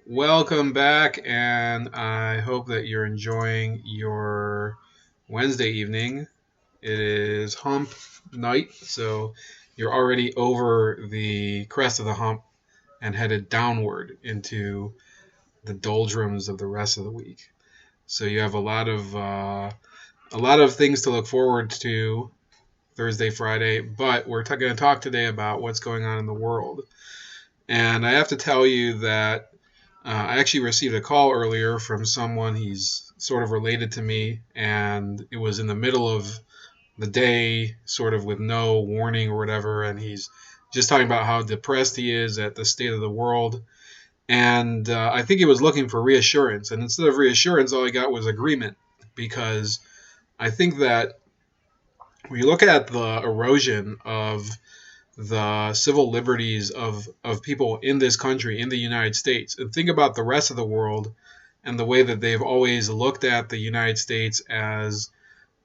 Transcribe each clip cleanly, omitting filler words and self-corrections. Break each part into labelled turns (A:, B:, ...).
A: Welcome back, and I hope that you're enjoying your Wednesday evening. It is hump night, so you're already over the crest of the hump and headed downward into the doldrums of the rest of the week. So you have a lot of things to look forward to Thursday, Friday, but we're going to talk today about what's going on in the world. And I have to tell you that I actually received a call earlier from someone he's sort of related to me, and it was in the middle of the day, sort of with no warning or whatever, and he's just talking about how depressed he is at the state of the world. And I think he was looking for reassurance, and instead of reassurance, all he got was agreement, because I think that when you look at the erosion of the civil liberties of people in this country, in the United States, and think about the rest of the world and the way that they've always looked at the United States as,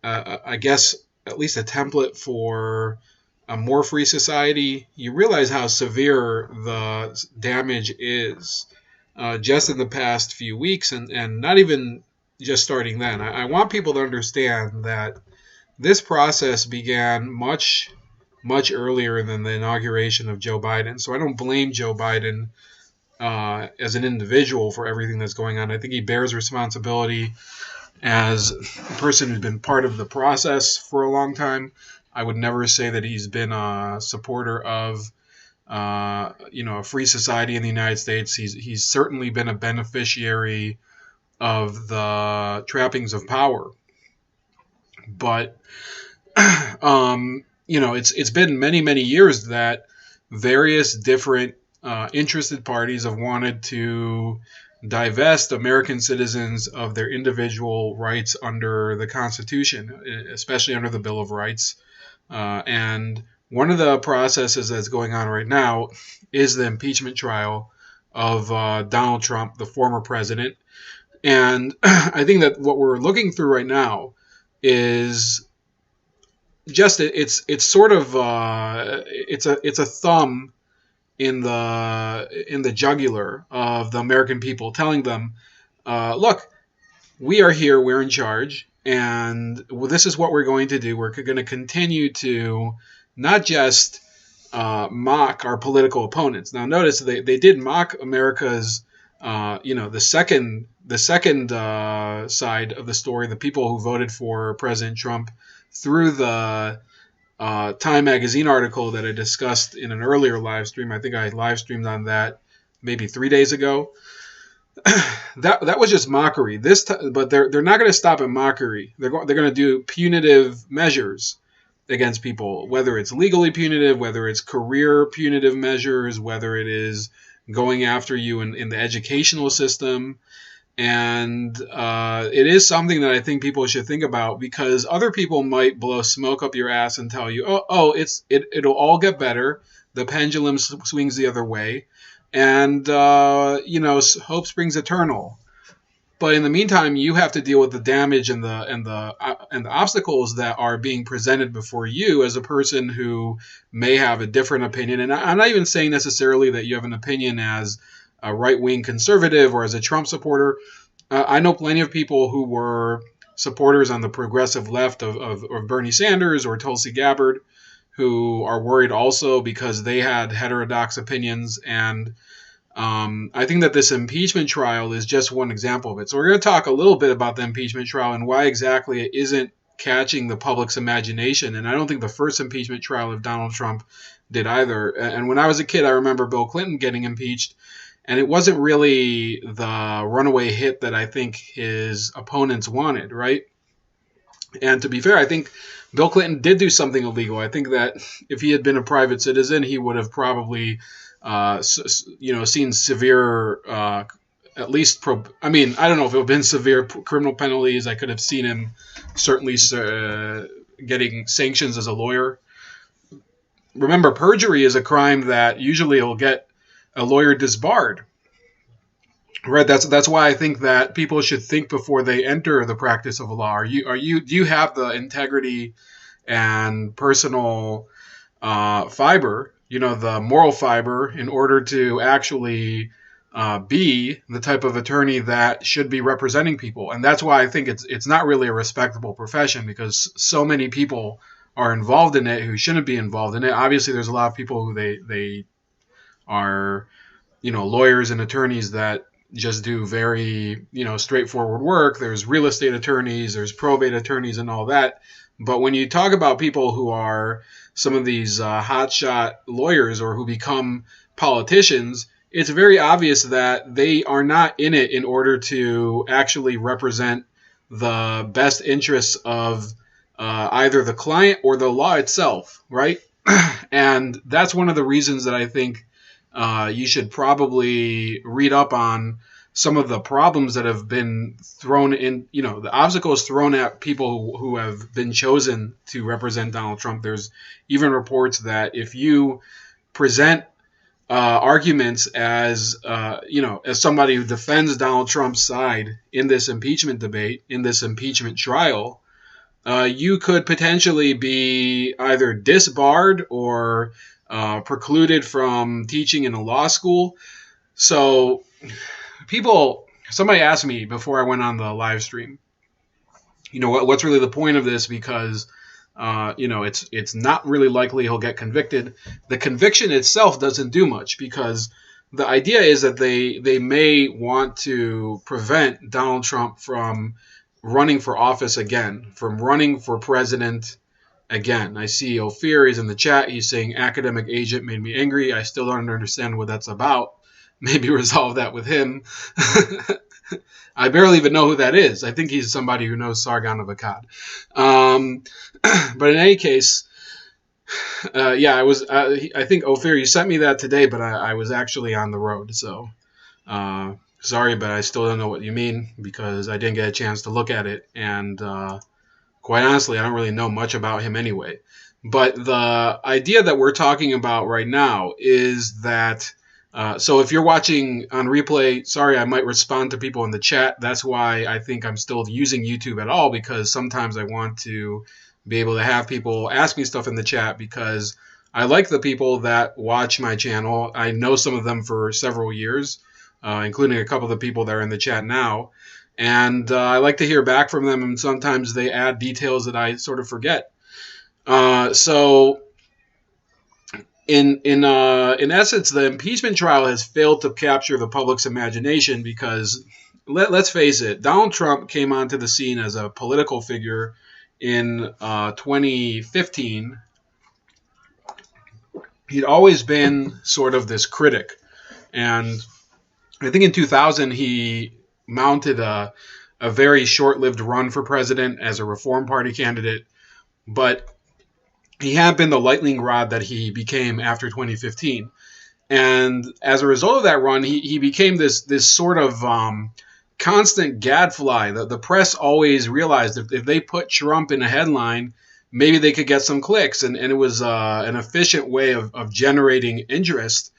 A: I guess, at least a template for a more free society, you realize how severe the damage is just in the past few weeks, and not even just starting then. I want people to understand that this process began much earlier than the inauguration of Joe Biden. So I don't blame Joe Biden as an individual for everything that's going on. I think he bears responsibility as a person who's been part of the process for a long time. I would never say that he's been a supporter of a free society in the United States. He's certainly been a beneficiary of the trappings of power. But it's been many years that various different interested parties have wanted to divest American citizens of their individual rights under the Constitution, especially under the Bill of Rights. And one of the processes that's going on right now is the impeachment trial of Donald Trump, the former president. And I think that what we're looking through right now is just it's sort of it's a thumb in the jugular of the American people, telling them, look, we are here, we're in charge, and this is what we're going to do. We're going to continue to not just mock our political opponents. Now, notice they did mock America's, the second side of the story, the people who voted for President Trump, through the Time magazine article that I discussed in an earlier live stream. I think I live streamed on that maybe 3 days ago. that was just mockery. But they're not going to stop at mockery. They're going to do punitive measures against people, whether it's legally punitive, whether it's career punitive measures, whether it is going after you in the educational system. And it is something that I think people should think about, because other people might blow smoke up your ass and tell you, it'll all get better. The pendulum swings the other way, and hope springs eternal. But in the meantime, you have to deal with the damage and the obstacles that are being presented before you as a person who may have a different opinion. And I'm not even saying necessarily that you have an opinion as a right-wing conservative or as a Trump supporter. I know plenty of people who were supporters on the progressive left of Bernie Sanders or Tulsi Gabbard, who are worried also because they had heterodox opinions. And I think that this impeachment trial is just one example of it. So we're going to talk a little bit about the impeachment trial and why exactly it isn't catching the public's imagination. And I don't think the first impeachment trial of Donald Trump did either. And when I was a kid, I remember Bill Clinton getting impeached. And it wasn't really the runaway hit that I think his opponents wanted, right? And to be fair, I think Bill Clinton did do something illegal. I think that if he had been a private citizen, he would have probably, seen severe, at least, I don't know if it would have been severe criminal penalties. I could have seen him certainly getting sanctions as a lawyer. Remember, perjury is a crime that usually will get a lawyer disbarred. Right. That's why I think that people should think before they enter the practice of law. Do you have the integrity and personal fiber, the moral fiber, in order to actually be the type of attorney that should be representing people. And that's why I think it's not really a respectable profession, because so many people are involved in it who shouldn't be involved in it. Obviously, there's a lot of people who they are, lawyers and attorneys that just do very, straightforward work. There's real estate attorneys, there's probate attorneys and all that. But when you talk about people who are some of these hotshot lawyers or who become politicians, it's very obvious that they are not in it in order to actually represent the best interests of either the client or the law itself, right? And that's one of the reasons that I think you should probably read up on some of the problems that have been thrown in, the obstacles thrown at people who have been chosen to represent Donald Trump. There's even reports that if you present arguments as somebody who defends Donald Trump's side in this impeachment debate, in this impeachment trial, you could potentially be either disbarred or precluded from teaching in a law school. So somebody asked me before I went on the live stream, what's really the point of this? Because it's not really likely he'll get convicted. The conviction itself doesn't do much, because the idea is that they may want to prevent Donald Trump from running for office again, from running for president again. I see Ophir is in the chat. He's saying academic agent made me angry. I still don't understand what that's about. Maybe resolve that with him. I barely even know who that is. I think he's somebody who knows Sargon of Akkad. But in any case, I think Ophir, you sent me that today, but I was actually on the road. So sorry, but I still don't know what you mean, because I didn't get a chance to look at it. And quite honestly, I don't really know much about him anyway. But the idea that we're talking about right now is that so if you're watching on replay, sorry, I might respond to people in the chat. That's why I think I'm still using YouTube at all, because sometimes I want to be able to have people ask me stuff in the chat, because I like the people that watch my channel. I know some of them for several years, including a couple of the people that are in the chat now. And I like to hear back from them, and sometimes they add details that I sort of forget. So in essence, the impeachment trial has failed to capture the public's imagination, because let's face it, Donald Trump came onto the scene as a political figure in 2015. He'd always been sort of this critic, and I think in 2000 he mounted a very short-lived run for president as a Reform Party candidate, but he had been the lightning rod that he became after 2015. And as a result of that run, he became this sort of constant gadfly. The press always realized if they put Trump in a headline, maybe they could get some clicks. And it was an efficient way of generating interest.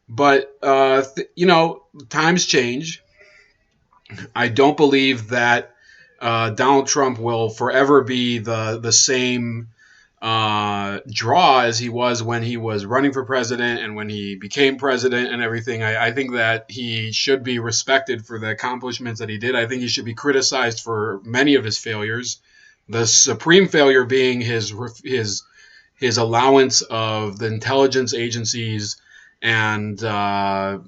A: But, times change. I don't believe that Donald Trump will forever be the same draw as he was when he was running for president and when he became president and everything. I think that he should be respected for the accomplishments that he did. I think he should be criticized for many of his failures. The supreme failure being his allowance of the intelligence agencies and the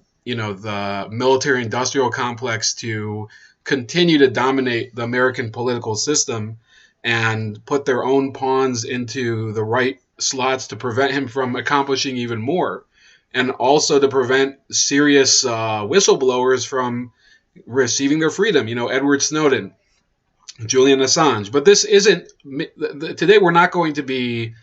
A: military-industrial complex to continue to dominate the American political system and put their own pawns into the right slots to prevent him from accomplishing even more, and also to prevent serious whistleblowers from receiving their freedom. Edward Snowden, Julian Assange. But this isn't today. We're not going to be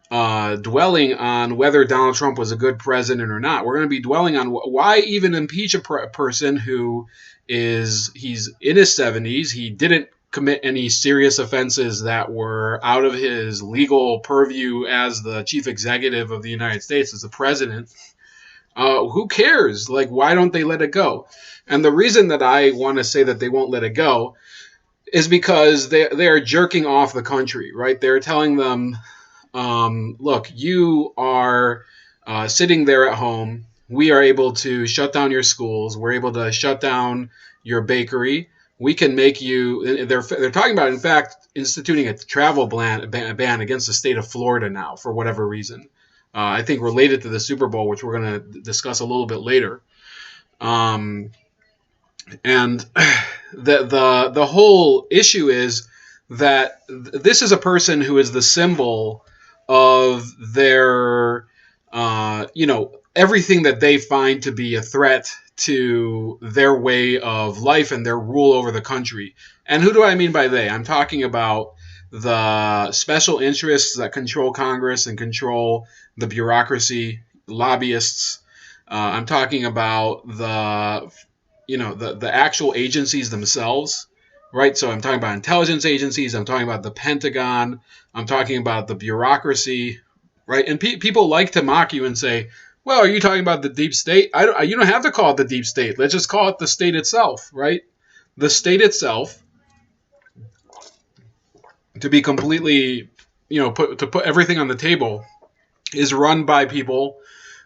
A: dwelling on whether Donald Trump was a good president or not. We're going to be dwelling on why even impeach a person who he's in his 70s. He didn't commit any serious offenses that were out of his legal purview as the chief executive of the United States, as the president. Who cares? Why don't they let it go? And the reason that I want to say that they won't let it go is because they're jerking off the country, right? They're telling them, look, you are sitting there at home we are able to shut down your schools. We're able to shut down your bakery. We can make you. They're talking about, in fact, instituting a travel ban against the state of Florida now for whatever reason. I think related to the Super Bowl, which we're going to discuss a little bit later. And the whole issue is that this is a person who is the symbol of their, everything that they find to be a threat to their way of life and their rule over the country. And who do I mean by they? I'm talking about the special interests that control Congress and control the bureaucracy, lobbyists. I'm talking about the actual agencies themselves, right? So I'm talking about intelligence agencies. I'm talking about the Pentagon. I'm talking about the bureaucracy, right? And people like to mock you and say, well, are you talking about the deep state? You don't have to call it the deep state. Let's just call it the state itself, right? The state itself, to be completely, put everything on the table, is run by people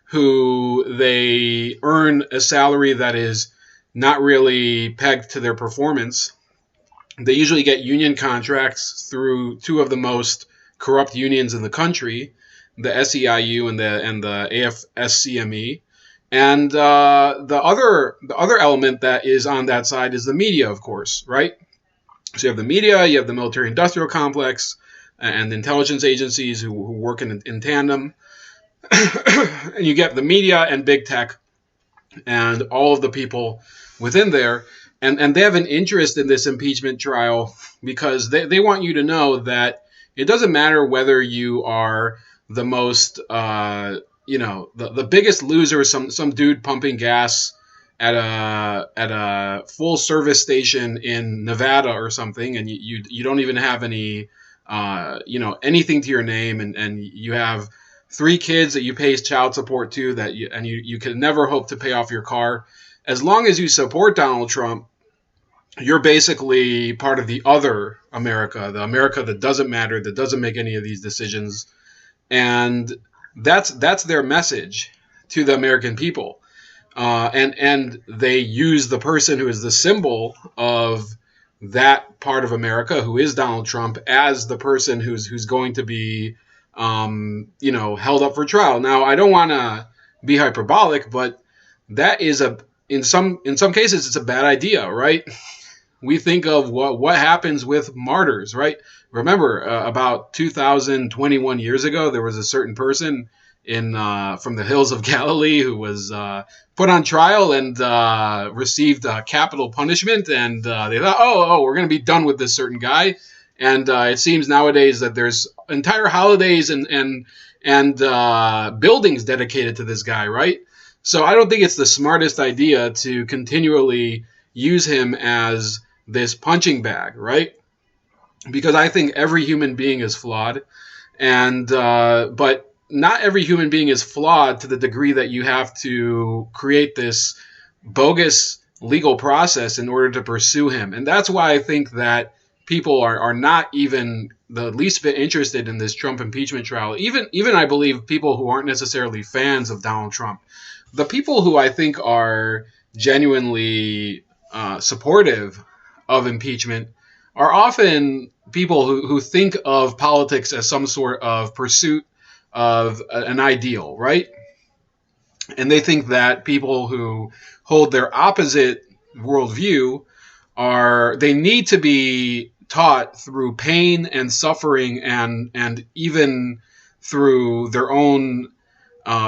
A: who they earn a salary that is not really pegged to their performance. They usually get union contracts through two of the most corrupt unions in the country, the SEIU and the AFSCME. And the other element that is on that side is the media, of course, right? So you have the media, you have the military-industrial complex, and the intelligence agencies who work in tandem. And you get the media and big tech and all of the people within there. And they have an interest in this impeachment trial because they want you to know that it doesn't matter whether you are the most, the biggest loser, some dude pumping gas at a full service station in Nevada or something, and you don't even have any, anything to your name, and you have 3 kids that you pay child support to you can never hope to pay off your car. As long as you support Donald Trump, you're basically part of the other America, the America that doesn't matter, that doesn't make any of these decisions. And that's their message to the American people. And they use the person who is the symbol of that part of America, who is Donald Trump, as the person who's going to be, held up for trial. Now, I don't want to be hyperbolic, but that is in some cases, it's a bad idea, right? We think of what happens with martyrs, right? Remember, about 2,021 years ago, there was a certain person from the hills of Galilee who was put on trial and received capital punishment, and they thought, oh, we're going to be done with this certain guy. And it seems nowadays that there's entire holidays and buildings dedicated to this guy, right? So I don't think it's the smartest idea to continually use him as this punching bag, right? Because I think every human being is flawed, but not every human being is flawed to the degree that you have to create this bogus legal process in order to pursue him. And that's why I think that people are not even the least bit interested in this Trump impeachment trial. Even I believe people who aren't necessarily fans of Donald Trump. The people who I think are genuinely supportive of impeachment are often people who think of politics as some sort of pursuit of an ideal, right? And they think that people who hold their opposite worldview they need to be taught through pain and suffering and even through their own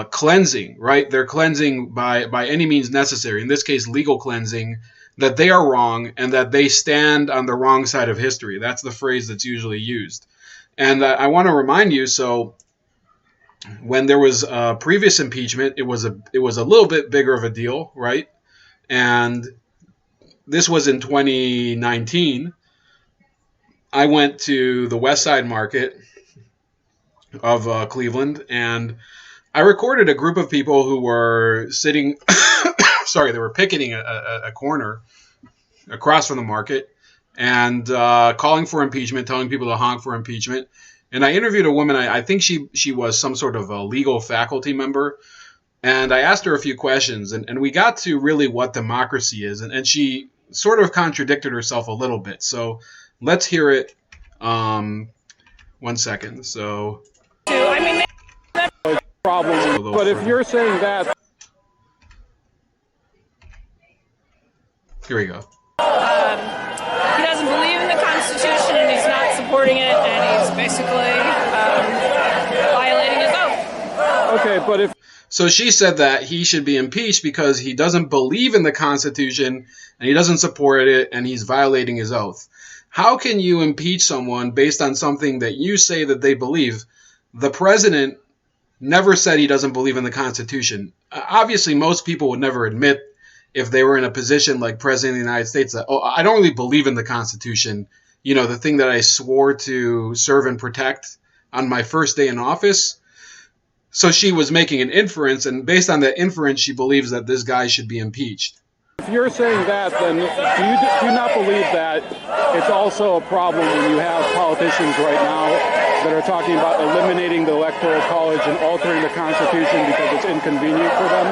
A: cleansing, right? They're cleansing by any means necessary, in this case legal cleansing, that they are wrong and that they stand on the wrong side of history. That's the phrase that's usually used. And I want to remind you, so when there was a previous impeachment, it was a little bit bigger of a deal, right? And this was in 2019. I went to the West Side Market of Cleveland, and I recorded a group of people who were sitting, they were picketing a corner across from the market and calling for impeachment, telling people to honk for impeachment. And I interviewed a woman, I think she was some sort of a legal faculty member, And I asked her a few questions, and we got to really what democracy is, and she sort of contradicted herself a little bit. So let's hear it. 1 second. So,
B: I mean,
C: problem. But if you're saying that,
A: here we go.
B: he doesn't believe in the Constitution and he's not supporting it, and he's basically violating his oath.
C: Okay, but if
A: So she said that he should be impeached because he doesn't believe in the Constitution and he doesn't support it and he's violating his oath. How can you impeach someone based on something that you say that they believe? The president never said he doesn't believe in the Constitution. Obviously, most people would never admit if they were in a position like President of the United States that, oh, I don't really believe in the Constitution. You know, the thing that I swore to serve and protect on my first day in office. So she was making an inference, and based on that inference, she believes that this guy should be impeached.
C: If you're saying that, then do you not believe that it's also a problem when you have politicians right now that are talking about eliminating the Electoral College and altering the Constitution because it's inconvenient for them?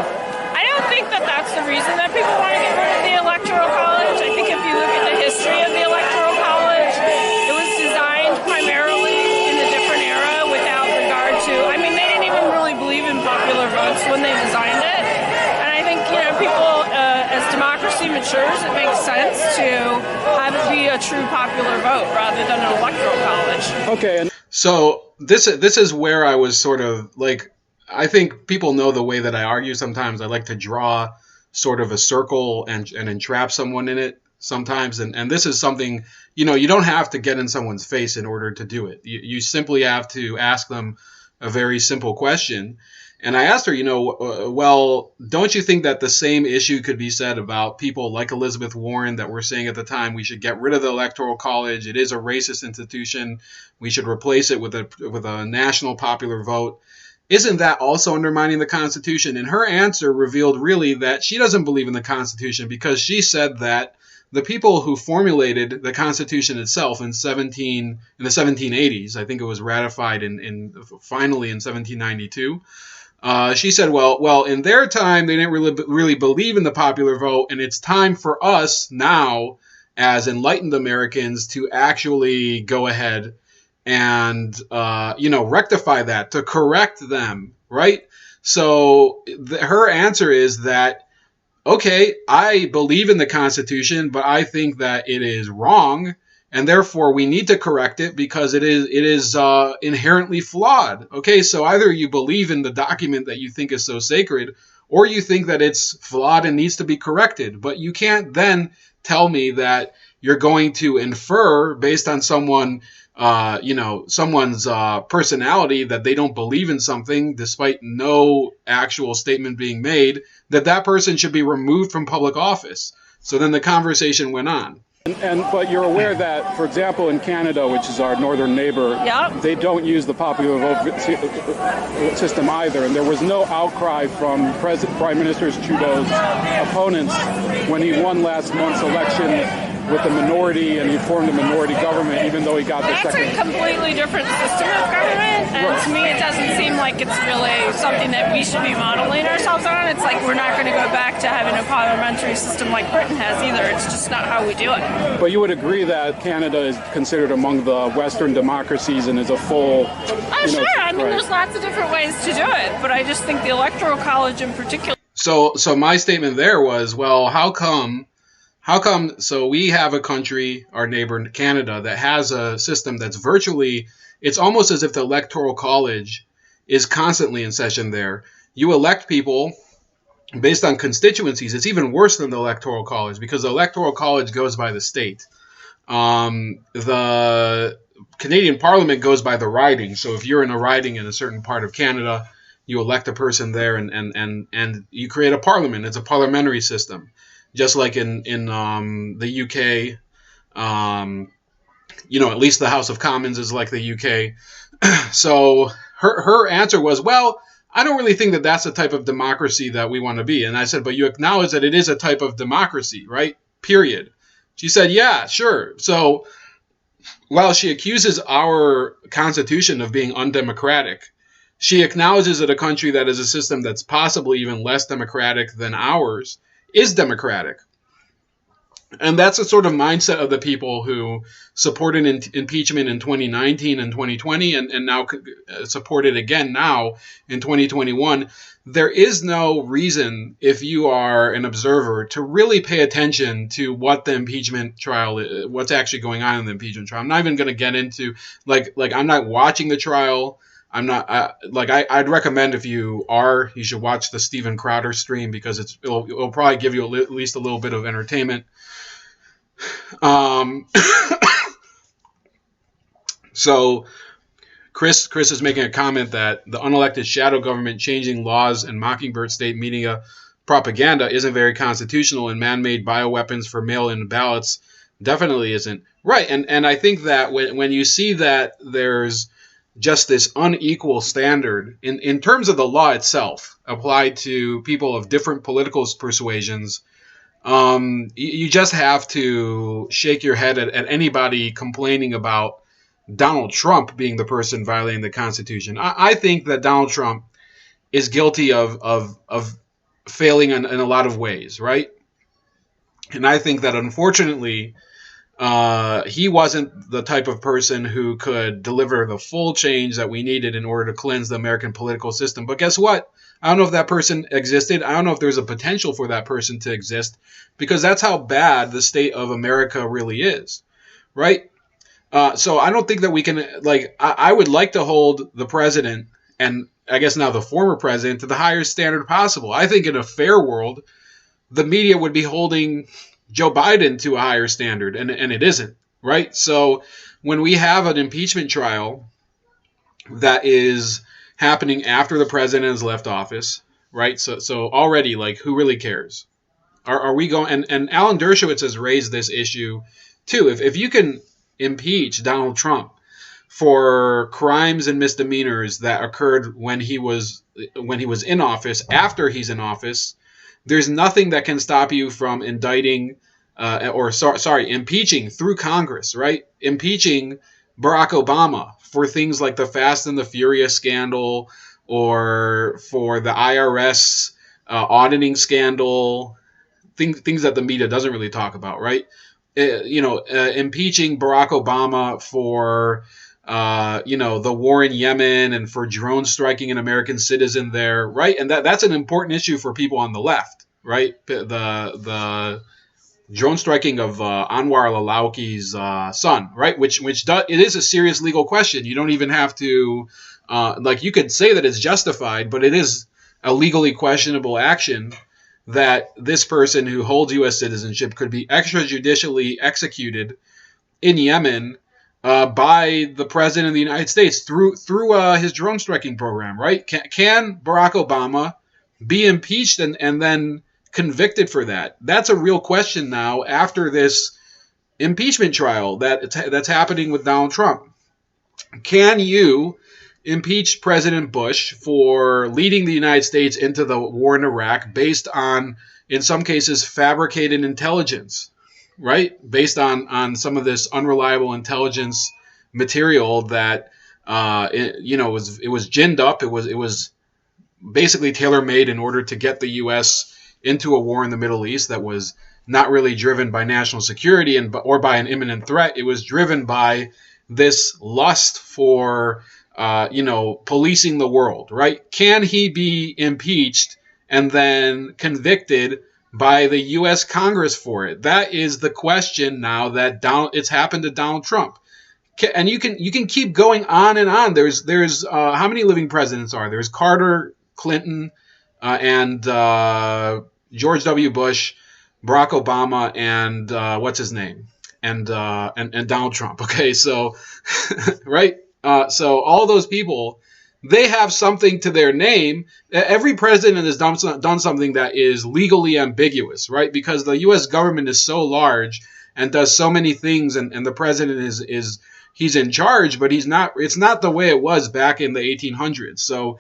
B: I don't think that that's the reason that people want to get rid of the Electoral College. I think if you look at the history of the Electoral College, it was designed primarily in a different era without regard to, I mean, they didn't even really believe in popular votes when they designed it. And I think, people, as democracy matures, it makes sense to have it be a true popular vote rather than an Electoral College.
C: Okay.
A: So this is where I was sort of like, I think people know the way that I argue sometimes. I like to draw sort of a circle and entrap someone in it sometimes. And this is something, you don't have to get in someone's face in order to do it. You simply have to ask them a very simple question. And I asked her, well, don't you think that the same issue could be said about people like Elizabeth Warren that were saying at the time we should get rid of the Electoral College? It is a racist institution. We should replace it with a national popular vote. Isn't that also undermining the Constitution? And her answer revealed really that she doesn't believe in the Constitution because she said that the people who formulated the Constitution itself in the 1780s, I think it was ratified finally in 1792. She said, well, in their time, they didn't really believe in the popular vote, and it's time for us now, as enlightened Americans, to actually go ahead and, rectify that, to correct them, right? So her answer is that, okay, I believe in the Constitution, but I think that it is wrong, and therefore we need to correct it because it is inherently flawed. Okay, so either you believe in the document that you think is so sacred, or you think that it's flawed and needs to be corrected. But you can't then tell me that you're going to infer based on someone's personality that they don't believe in something, despite no actual statement being made, that person should be removed from public office. So then the conversation went on.
C: But you're aware that, for example, in Canada, which is our northern neighbor,
B: Yep.
C: they don't use the popular vote system either. And there was no outcry from Prime Minister Trudeau's opponents when he won last month's election with a minority, and he formed a minority government, even though he got the second.
B: That's a completely different system of government, and to me it doesn't seem like it's really something that we should be modeling ourselves on. It's like we're not going to go back to having a parliamentary system like Britain has either. It's just not how we do it.
C: But you would agree that Canada is considered among the Western democracies and is a full...
B: Sure. I mean, there's lots of different ways to do it, but I just think the Electoral College in particular... So
A: my statement there was, well, how come, so we have a country, our neighbor Canada, that has a system that's virtually, it's almost as if the Electoral College is constantly in session there. You elect people based on constituencies. It's even worse than the Electoral College because the Electoral College goes by the state. The Canadian Parliament goes by the riding. So if you're in a riding in a certain part of Canada, you elect a person there and you create a parliament. It's a parliamentary system. Just like in the UK, at least the House of Commons is like the UK. So her answer was, well, I don't really think that that's the type of democracy that we want to be. And I said, but you acknowledge that it is a type of democracy, right? Period. She said, yeah, sure. So while she accuses our Constitution of being undemocratic, She acknowledges that a country that is a system that's possibly even less democratic than ours is democratic. And that's the sort of mindset of the people who supported impeachment in 2019 and 2020 and now support it again now in 2021. There is no reason, if you are an observer, to really pay attention to what the impeachment trial is, what's actually going on in the impeachment trial. I'm not even going to get into, like I'm not watching the trial. I'm not I'd recommend if you should watch the Steven Crowder stream because it'll probably give you at least a little bit of entertainment. So Chris is making a comment that the unelected shadow government changing laws and Mockingbird state media propaganda isn't very constitutional, and man-made bioweapons for mail-in ballots definitely isn't. Right, and I think that when you see that there's just this unequal standard in terms of the law itself applied to people of different political persuasions, you just have to shake your head at anybody complaining about Donald Trump being the person violating the Constitution. I think that Donald Trump is guilty of failing in a lot of ways, right? And I think that unfortunately, he wasn't the type of person who could deliver the full change that we needed in order to cleanse the American political system. But guess what? I don't know if that person existed. I don't know if there's a potential for that person to exist, because that's how bad the state of America really is, right? So I don't think that we can, I would like to hold the president, and I guess now the former president, to the highest standard possible. I think in a fair world, the media would be holding Joe Biden to a higher standard, and it isn't, right? So when we have an impeachment trial that is happening after the president has left office, right? So already, who really cares? Are we going? And Alan Dershowitz has raised this issue too. If you can impeach Donald Trump for crimes and misdemeanors that occurred when he was in office, after he's in office, there's nothing that can stop you from indicting impeaching through Congress, right? Impeaching Barack Obama for things like the Fast and the Furious scandal, or for the IRS auditing scandal, things that the media doesn't really talk about, right? Impeaching Barack Obama for the war in Yemen and for drone striking an American citizen there, right? And that's an important issue for people on the left, right? The drone striking of Anwar al-Awlaki's son, right? It is a serious legal question. You don't even have to, you could say that it's justified, but it is a legally questionable action that this person who holds U.S. citizenship could be extrajudicially executed in Yemen by the president of the United States through his drone striking program, right? Can Barack Obama be impeached and then convicted for that? That's a real question now after this impeachment trial that's happening with Donald Trump. Can you impeach President Bush for leading the United States into the war in Iraq based on, in some cases, fabricated intelligence, right? Based on some of this unreliable intelligence material that it was ginned up. It was basically tailor-made in order to get the U.S. into a war in the Middle East that was not really driven by national security or by an imminent threat. It was driven by this lust for policing the world, right? Can he be impeached and then convicted by the U.S. Congress for it? That is the question now that it's happened to Donald Trump. And you can keep going on and on. There's how many living presidents are there? There's Carter, Clinton, and George W. Bush, Barack Obama, and what's his name? And Donald Trump. Okay, so right. So all those people, they have something to their name. Every president has done something that is legally ambiguous, right? Because the U.S. government is so large and does so many things, and the president he's in charge, but he's not. It's not the way it was back in the 1800s. So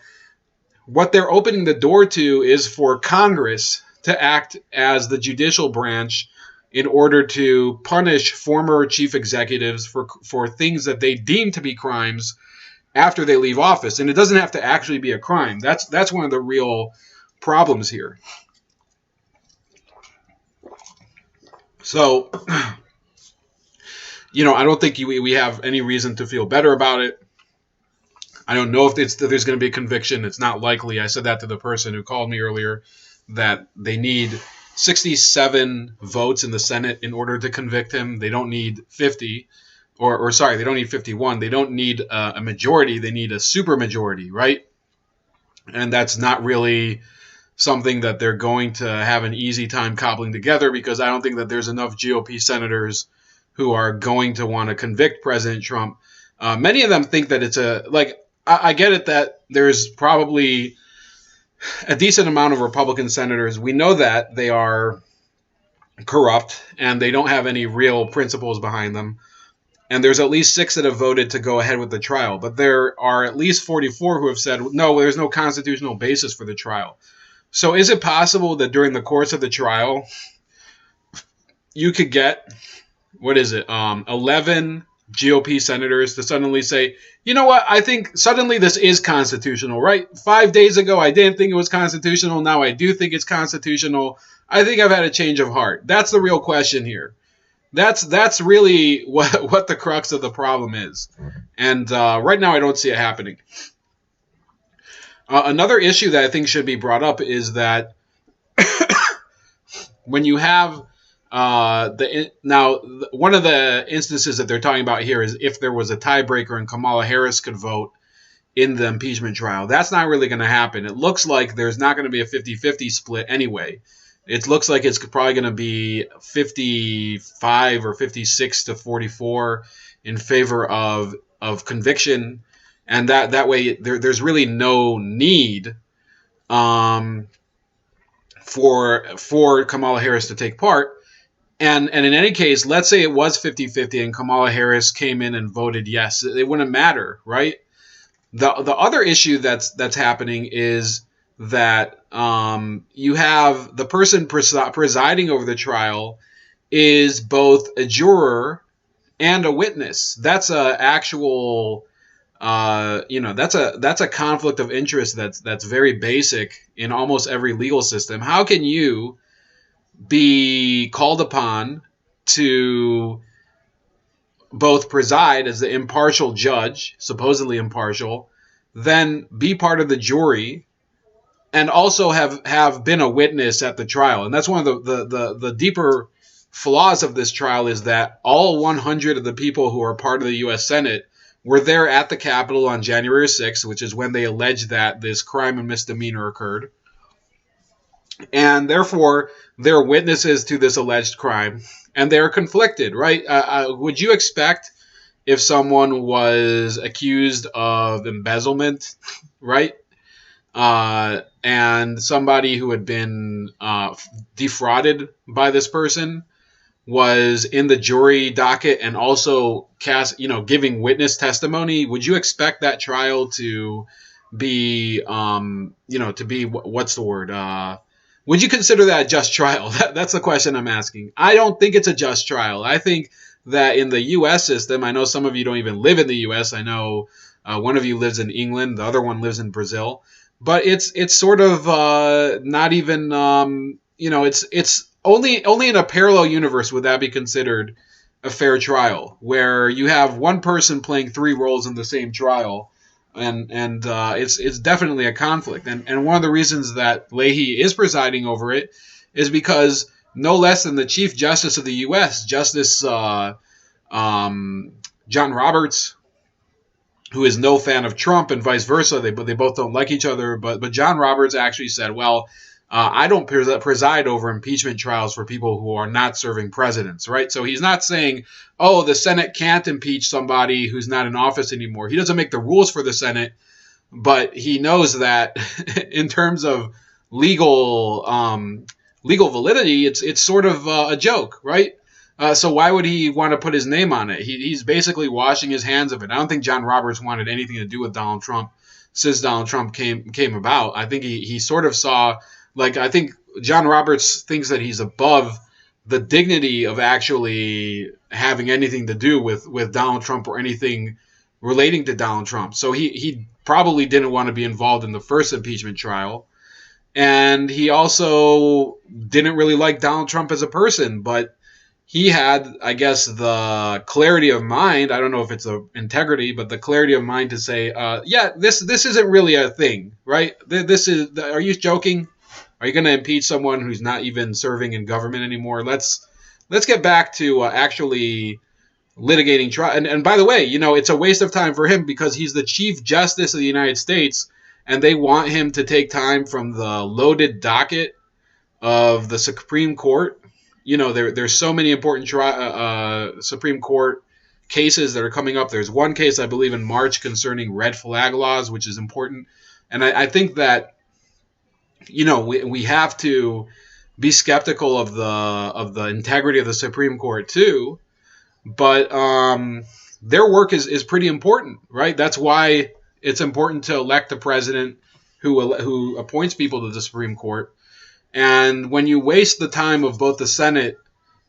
A: what they're opening the door to is for Congress to act as the judicial branch in order to punish former chief executives for things that they deem to be crimes after they leave office, and it doesn't have to actually be a crime. That's one of the real problems here. So, I don't think we have any reason to feel better about it. I don't know if there's going to be a conviction. It's not likely. I said that to the person who called me earlier, that they need 67 votes in the Senate in order to convict him. They don't need 50, or sorry, they don't need 51. They don't need a majority. They need a supermajority, right? And that's not really something that they're going to have an easy time cobbling together, because I don't think that there's enough GOP senators who are going to want to convict President Trump. Many of them think that it's I get it that there's probably a decent amount of Republican senators. We know that they are corrupt and they don't have any real principles behind them. And there's at least 6 that have voted to go ahead with the trial. But there are at least 44 who have said, no, there's no constitutional basis for the trial. So is it possible that during the course of the trial, you could get, 11 GOP senators to suddenly say, you know what, I think suddenly this is constitutional, right? 5 days ago, I didn't think it was constitutional. Now I do think it's constitutional. I think I've had a change of heart. That's the real question here. That's really what the crux of the problem is. And right now I don't see it happening. Another issue that I think should be brought up is that when you have one of the instances that they're talking about here is if there was a tiebreaker and Kamala Harris could vote in the impeachment trial. That's not really going to happen. It looks like there's not going to be a 50-50 split anyway. It looks like it's probably going to be 55 or 56 to 44 in favor of conviction. And that way there's really no need for Kamala Harris to take part. And in any case, let's say it was 50-50 and Kamala Harris came in and voted yes. It wouldn't matter, right? The other issue that's happening is that you have the person presiding over the trial is both a juror and a witness. That's a actual that's a conflict of interest that's very basic in almost every legal system. How can you be called upon to both preside as the impartial judge, supposedly impartial, then be part of the jury, and also have been a witness at the trial? And that's one of the deeper flaws of this trial, is that all 100 of the people who are part of the U.S. Senate were there at the Capitol on January 6th, which is when they alleged that this crime and misdemeanor occurred. And therefore, they're witnesses to this alleged crime, and they're conflicted, right? Would you expect if someone was accused of embezzlement, right? And somebody who had been defrauded by this person was in the jury docket and also giving witness testimony, would you expect that trial to be, what's the word? Would you consider that a just trial? That's the question I'm asking. I don't think it's a just trial. I think that in the U.S. system, I know some of you don't even live in the U.S. I know one of you lives in England. The other one lives in Brazil. But it's sort of not even, it's only in a parallel universe would that be considered a fair trial, where you have one person playing 3 roles in the same trial. And it's definitely a conflict. And one of the reasons that Leahy is presiding over it is because no less than the Chief Justice of the U.S., Justice John Roberts, who is no fan of Trump, and vice versa, they both don't like each other, but John Roberts actually said, well, I don't preside over impeachment trials for people who are not serving presidents, right? So he's not saying, oh, the Senate can't impeach somebody who's not in office anymore. He doesn't make the rules for the Senate, but he knows that in terms of legal validity, it's sort of a joke, right? So why would he want to put his name on it? He's basically washing his hands of it. I don't think John Roberts wanted anything to do with Donald Trump since Donald Trump came about. I think he sort of saw, I think John Roberts thinks that he's above the dignity of actually having anything to do with Donald Trump or anything relating to Donald Trump. So he probably didn't want to be involved in the first impeachment trial. And he also didn't really like Donald Trump as a person, but he had, I guess, the clarity of mind. I don't know if it's a integrity, but the clarity of mind to say, yeah, this isn't really a thing, right? This is. Are you joking? Are you going to impeach someone who's not even serving in government anymore? Let's get back to actually litigating trial. And by the way, it's a waste of time for him because he's the Chief Justice of the United States, and they want him to take time from the loaded docket of the Supreme Court. There's so many important Supreme Court cases that are coming up. There's one case, I believe, in March concerning red flag laws, which is important. And I think that, we have to be skeptical of the integrity of the Supreme Court too. But their work is pretty important, right? That's why it's important to elect a president who appoints people to the Supreme Court. And when you waste the time of both the Senate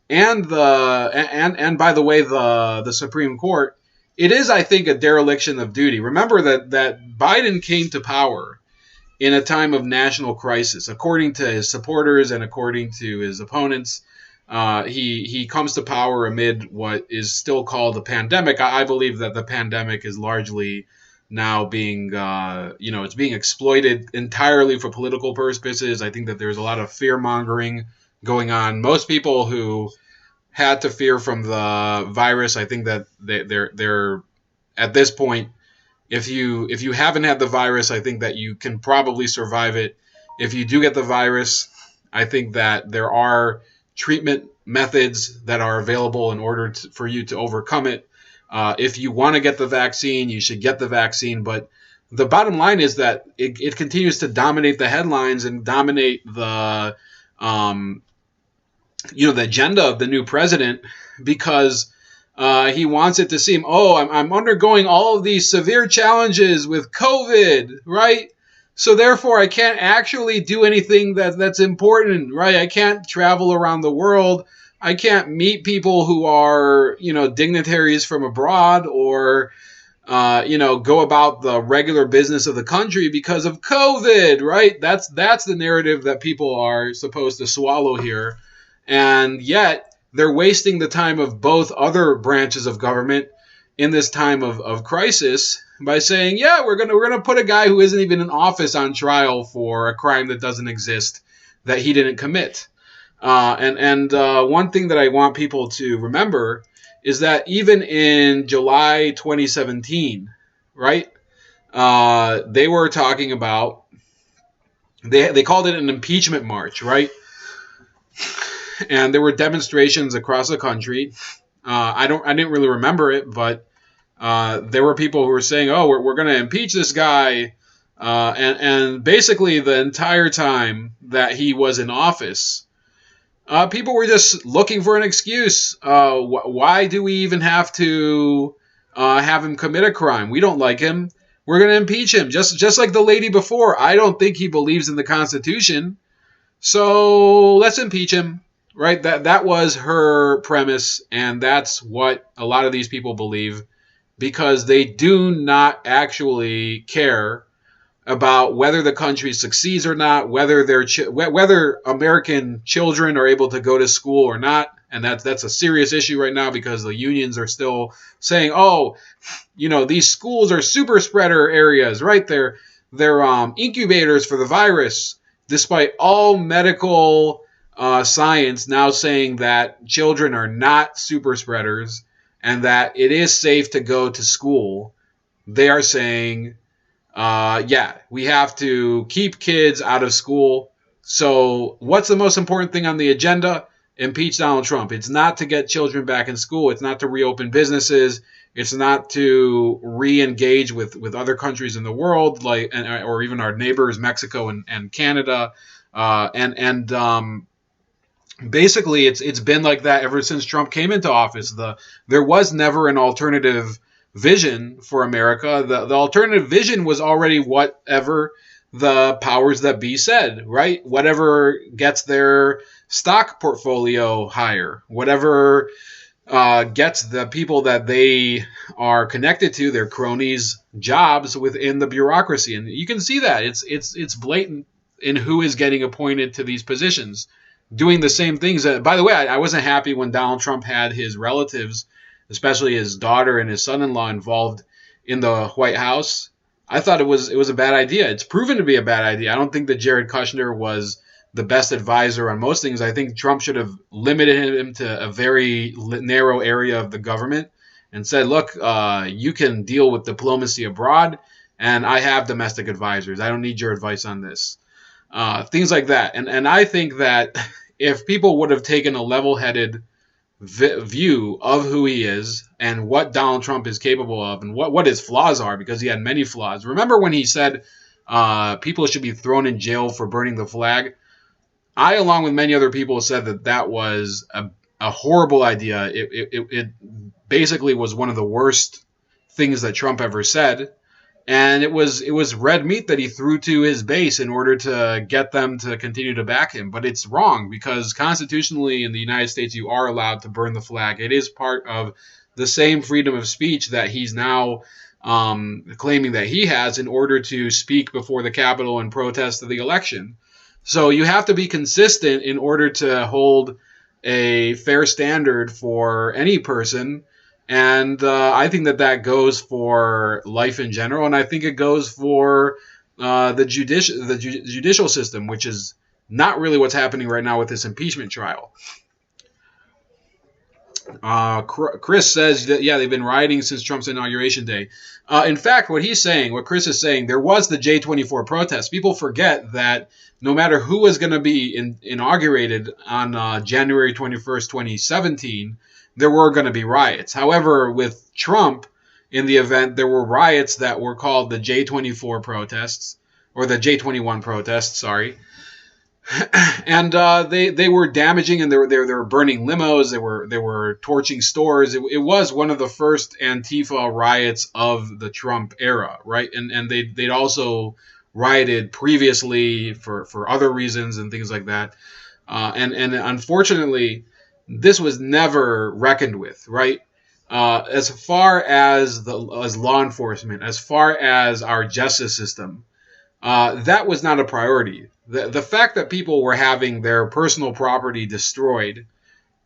A: and by the way the Supreme Court, it is, I think, a dereliction of duty. Remember that Biden came to power in a time of national crisis, according to his supporters and according to his opponents. He comes to power amid what is still called a pandemic. I believe that the pandemic is largely now being, it's being exploited entirely for political purposes. I think that there's a lot of fear mongering going on. Most people who had to fear from the virus, I think that they're at this point, if you haven't had the virus, I think that you can probably survive it. If you do get the virus, I think that there are treatment methods that are available in order for you to overcome it. If you want to get the vaccine, you should get the vaccine. But the bottom line is that it continues to dominate the headlines and dominate the the agenda of the new president, because he wants it to seem, I'm undergoing all of these severe challenges with COVID, right? So therefore, I can't actually do anything that's important, right? I can't travel around the world. I can't meet people who are, dignitaries from abroad, or, go about the regular business of the country because of COVID, right? That's the narrative that people are supposed to swallow here. And yet they're wasting the time of both other branches of government in this time of crisis by saying, yeah, we're gonna put a guy who isn't even in office on trial for a crime that doesn't exist, that he didn't commit. And one thing that I want people to remember is that even in July 2017, right, they were talking about, they called it an impeachment march, right? And there were demonstrations across the country. I didn't really remember it, but there were people who were saying, we're going to impeach this guy. And basically the entire time that he was in office, people were just looking for an excuse. Why do we even have to have him commit a crime? We don't like him. We're going to impeach him. Just like the lady before. I don't think he believes in the Constitution. So let's impeach him. Right? That was her premise, and that's what a lot of these people believe, because they do not actually care about whether the country succeeds or not, whether whether American children are able to go to school or not. And that's a serious issue right now, because the unions are still saying, these schools are super spreader areas, right? They're incubators for the virus, despite all medical science now saying that children are not super spreaders and that it is safe to go to school. They are saying, we have to keep kids out of school. So what's the most important thing on the agenda? Impeach Donald Trump. It's not to get children back in school. It's not to reopen businesses. It's not to re-engage with other countries in the world, or even our neighbors, Mexico and Canada. Basically, it's been like that ever since Trump came into office. There was never an alternative vision for America. The alternative vision was already whatever the powers that be said, right? Whatever gets their stock portfolio higher, whatever gets the people that they are connected to, their cronies, jobs within the bureaucracy. And you can see that. It's blatant in who is getting appointed to these positions, doing the same things. By the way, I wasn't happy when Donald Trump had his relatives, especially his daughter and his son-in-law, involved in the White House. I thought it was a bad idea. It's proven to be a bad idea. I don't think that Jared Kushner was the best advisor on most things. I think Trump should have limited him to a very narrow area of the government and said, look, you can deal with diplomacy abroad, and I have domestic advisors. I don't need your advice on this. Things like that. And I think that if people would have taken a level-headed view of who he is and what Donald Trump is capable of and what his flaws are, because he had many flaws. Remember when he said people should be thrown in jail for burning the flag? I, along with many other people, said that was a horrible idea. It basically was one of the worst things that Trump ever said. And it was red meat that he threw to his base in order to get them to continue to back him. But it's wrong, because constitutionally in the United States you are allowed to burn the flag. It is part of the same freedom of speech that he's now claiming that he has in order to speak before the Capitol in protest of the election. So you have to be consistent in order to hold a fair standard for any person. And I think that goes for life in general, and I think it goes for the judicial system, which is not really what's happening right now with this impeachment trial. Chris says that, yeah, they've been rioting since Trump's inauguration day. In fact, what Chris is saying, there was the J24 protest. People forget that no matter who was going to be inaugurated on January 21st, 2017, there were going to be riots. However, with Trump in the event, there were riots that were called the J24 protests, or the J21 protests, sorry. And they were damaging, and they were burning limos. They were torching stores. It was one of the first Antifa riots of the Trump era, right? And they'd also rioted previously for other reasons and things like that. And unfortunately, this was never reckoned with, right? As far as law enforcement, as far as our justice system, that was not a priority. The fact that people were having their personal property destroyed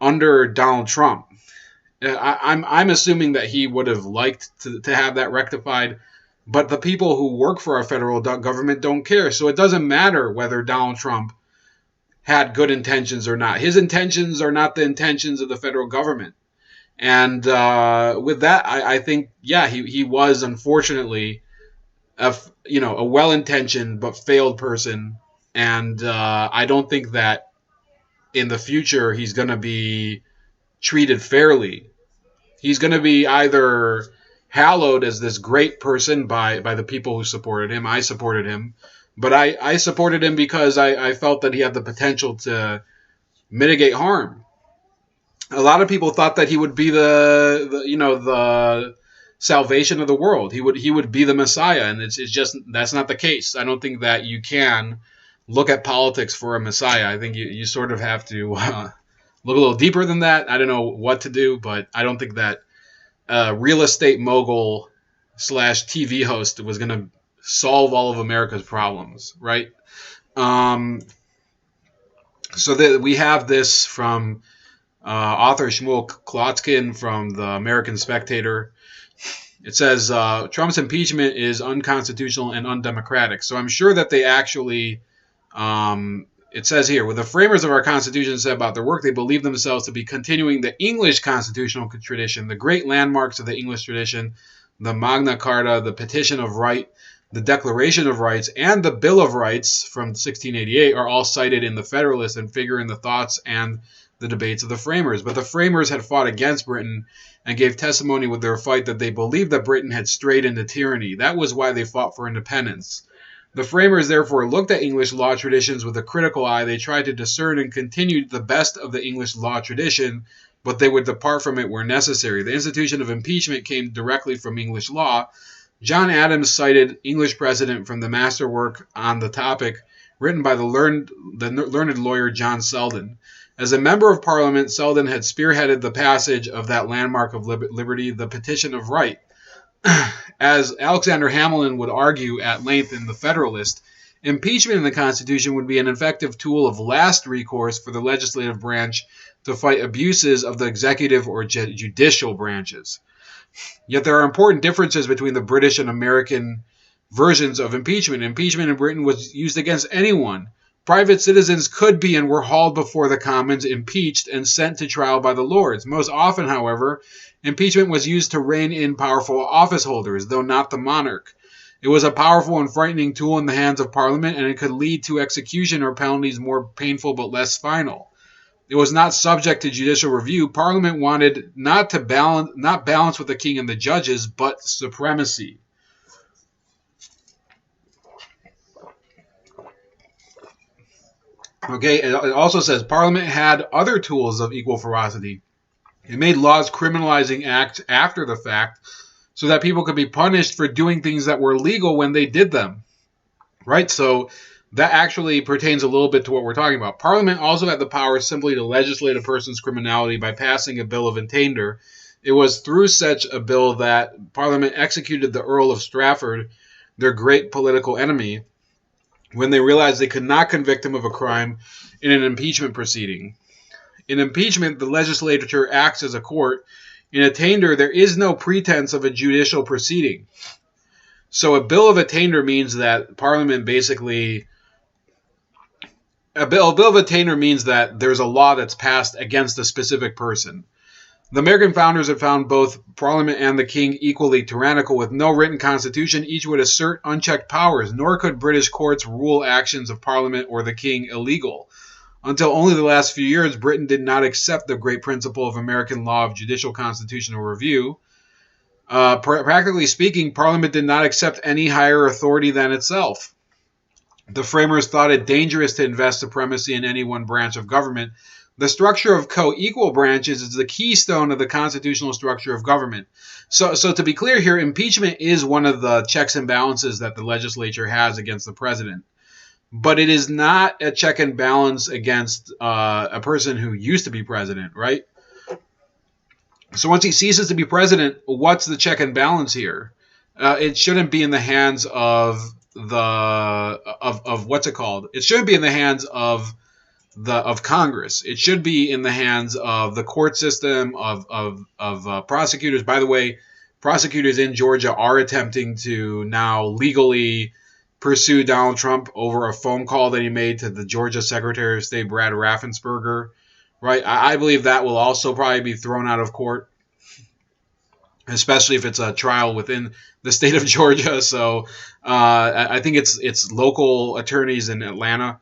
A: under Donald Trump, I'm assuming that he would have liked to have that rectified, but the people who work for our federal government don't care. So it doesn't matter whether Donald Trump had good intentions or not. His intentions are not the intentions of the federal government. And with that, I think, yeah, he was unfortunately a well-intentioned but failed person. And I don't think that in the future he's going to be treated fairly. He's going to be either hallowed as this great person by the people who supported him. I supported him. But I supported him because I felt that he had the potential to mitigate harm. A lot of people thought that he would be the salvation of the world. He would be the Messiah, and it's just that's not the case. I don't think that you can look at politics for a Messiah. I think you sort of have to look a little deeper than that. I don't know what to do, but I don't think that real estate mogul / TV host was going to solve all of America's problems, right? So that we have this from author Shmuel Klotzkin from the American Spectator. It says Trump's impeachment is unconstitutional and undemocratic. So I'm sure that they actually, it says here, what the framers of our Constitution said about their work, they believe themselves to be continuing the English constitutional tradition, the great landmarks of the English tradition, the Magna Carta, the Petition of Right, the Declaration of Rights, and the Bill of Rights from 1688 are all cited in the Federalist and figure in the thoughts and the debates of the framers. But the framers had fought against Britain and gave testimony with their fight that they believed that Britain had strayed into tyranny. That was why they fought for independence. The framers therefore looked at English law traditions with a critical eye. They tried to discern and continued the best of the English law tradition, but they would depart from it where necessary. The institution of impeachment came directly from English law. John Adams cited English precedent from the masterwork on the topic written by the learned lawyer John Selden. As a member of Parliament, Selden had spearheaded the passage of that landmark of liberty, the Petition of Right. As Alexander Hamilton would argue at length in The Federalist, impeachment in the Constitution would be an effective tool of last recourse for the legislative branch to fight abuses of the executive or judicial branches. Yet there are important differences between the British and American versions of impeachment. Impeachment in Britain was used against anyone. Private citizens could be and were hauled before the Commons, impeached, and sent to trial by the Lords. Most often, however, impeachment was used to rein in powerful office holders, though not the monarch. It was a powerful and frightening tool in the hands of Parliament, and it could lead to execution or penalties more painful but less final. It was not subject to judicial review. Parliament wanted not balance with the king and the judges, but supremacy. Okay, it also says Parliament had other tools of equal ferocity. It made laws criminalizing acts after the fact so that people could be punished for doing things that were legal when they did them. Right? So that actually pertains a little bit to what we're talking about. Parliament also had the power simply to legislate a person's criminality by passing a bill of attainder. It was through such a bill that Parliament executed the Earl of Strafford, their great political enemy, when they realized they could not convict him of a crime in an impeachment proceeding. In impeachment, the legislature acts as a court. In attainder, there is no pretense of a judicial proceeding. So a bill of attainder means that Parliament basically... A bill of attainder means that there's a law that's passed against a specific person. The American founders had found both Parliament and the king equally tyrannical. With no written constitution, each would assert unchecked powers, nor could British courts rule actions of Parliament or the king illegal. Until only the last few years, Britain did not accept the great principle of American law of judicial constitutional review. Practically speaking, Parliament did not accept any higher authority than itself. The framers thought it dangerous to invest supremacy in any one branch of government. The structure of co-equal branches is the keystone of the constitutional structure of government. So to be clear here, impeachment is one of the checks and balances that the legislature has against the president. But it is not a check and balance against a person who used to be president, right? So once he ceases to be president, what's the check and balance here? It shouldn't be in the hands of what's it called? It shouldn't be in the hands of Congress. It should be in the hands of the court system, of prosecutors. By the way, prosecutors in Georgia are attempting to now legally pursue Donald Trump over a phone call that he made to the Georgia Secretary of State, Brad Raffensperger. Right? I believe that will also probably be thrown out of court, especially if it's a trial within the state of Georgia. So I think it's local attorneys in Atlanta.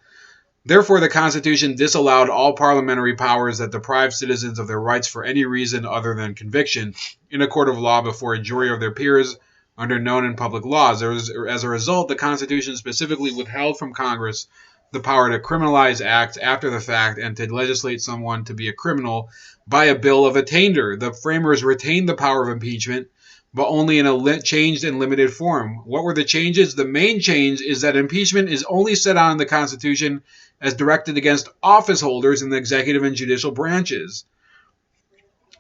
A: Therefore, the Constitution disallowed all parliamentary powers that deprive citizens of their rights for any reason other than conviction in a court of law before a jury of their peers under known and public laws. As a result, the Constitution specifically withheld from Congress the power to criminalize acts after the fact and to legislate someone to be a criminal by a bill of attainder. The framers retained the power of impeachment, but only in a changed and limited form. What were the changes? The main change is that impeachment is only set out in the Constitution as directed against office holders in the executive and judicial branches.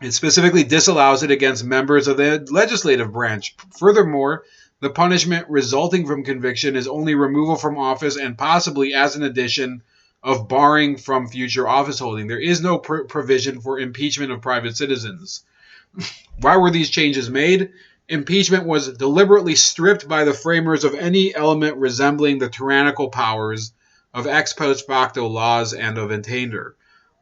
A: It specifically disallows it against members of the legislative branch. Furthermore, the punishment resulting from conviction is only removal from office and possibly as an addition of barring from future office holding. There is no provision for impeachment of private citizens. Why were these changes made? Impeachment was deliberately stripped by the framers of any element resembling the tyrannical powers of ex post facto laws and of attainder.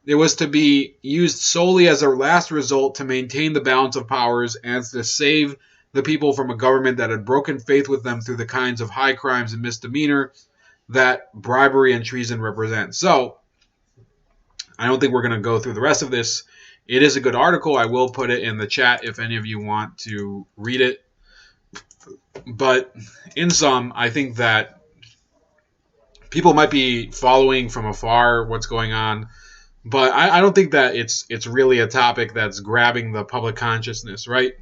A: It was to be used solely as a last result to maintain the balance of powers and to save the people from a government that had broken faith with them through the kinds of high crimes and misdemeanor that bribery and treason represent. So, I don't think we're going to go through the rest of this. It is a good article. I will put it in the chat if any of you want to read it. But in sum, I think that people might be following from afar what's going on, but I don't think that it's really a topic that's grabbing the public consciousness, right?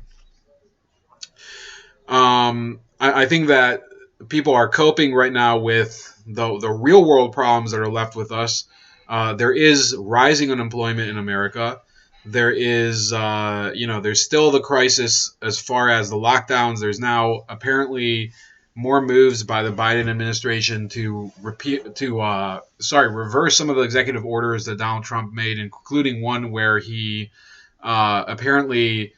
A: I think that people are coping right now with the real world problems that are left with us. There is rising unemployment in America. There is, there's still the crisis as far as the lockdowns. There's now apparently more moves by the Biden administration to reverse some of the executive orders that Donald Trump made, including one where he apparently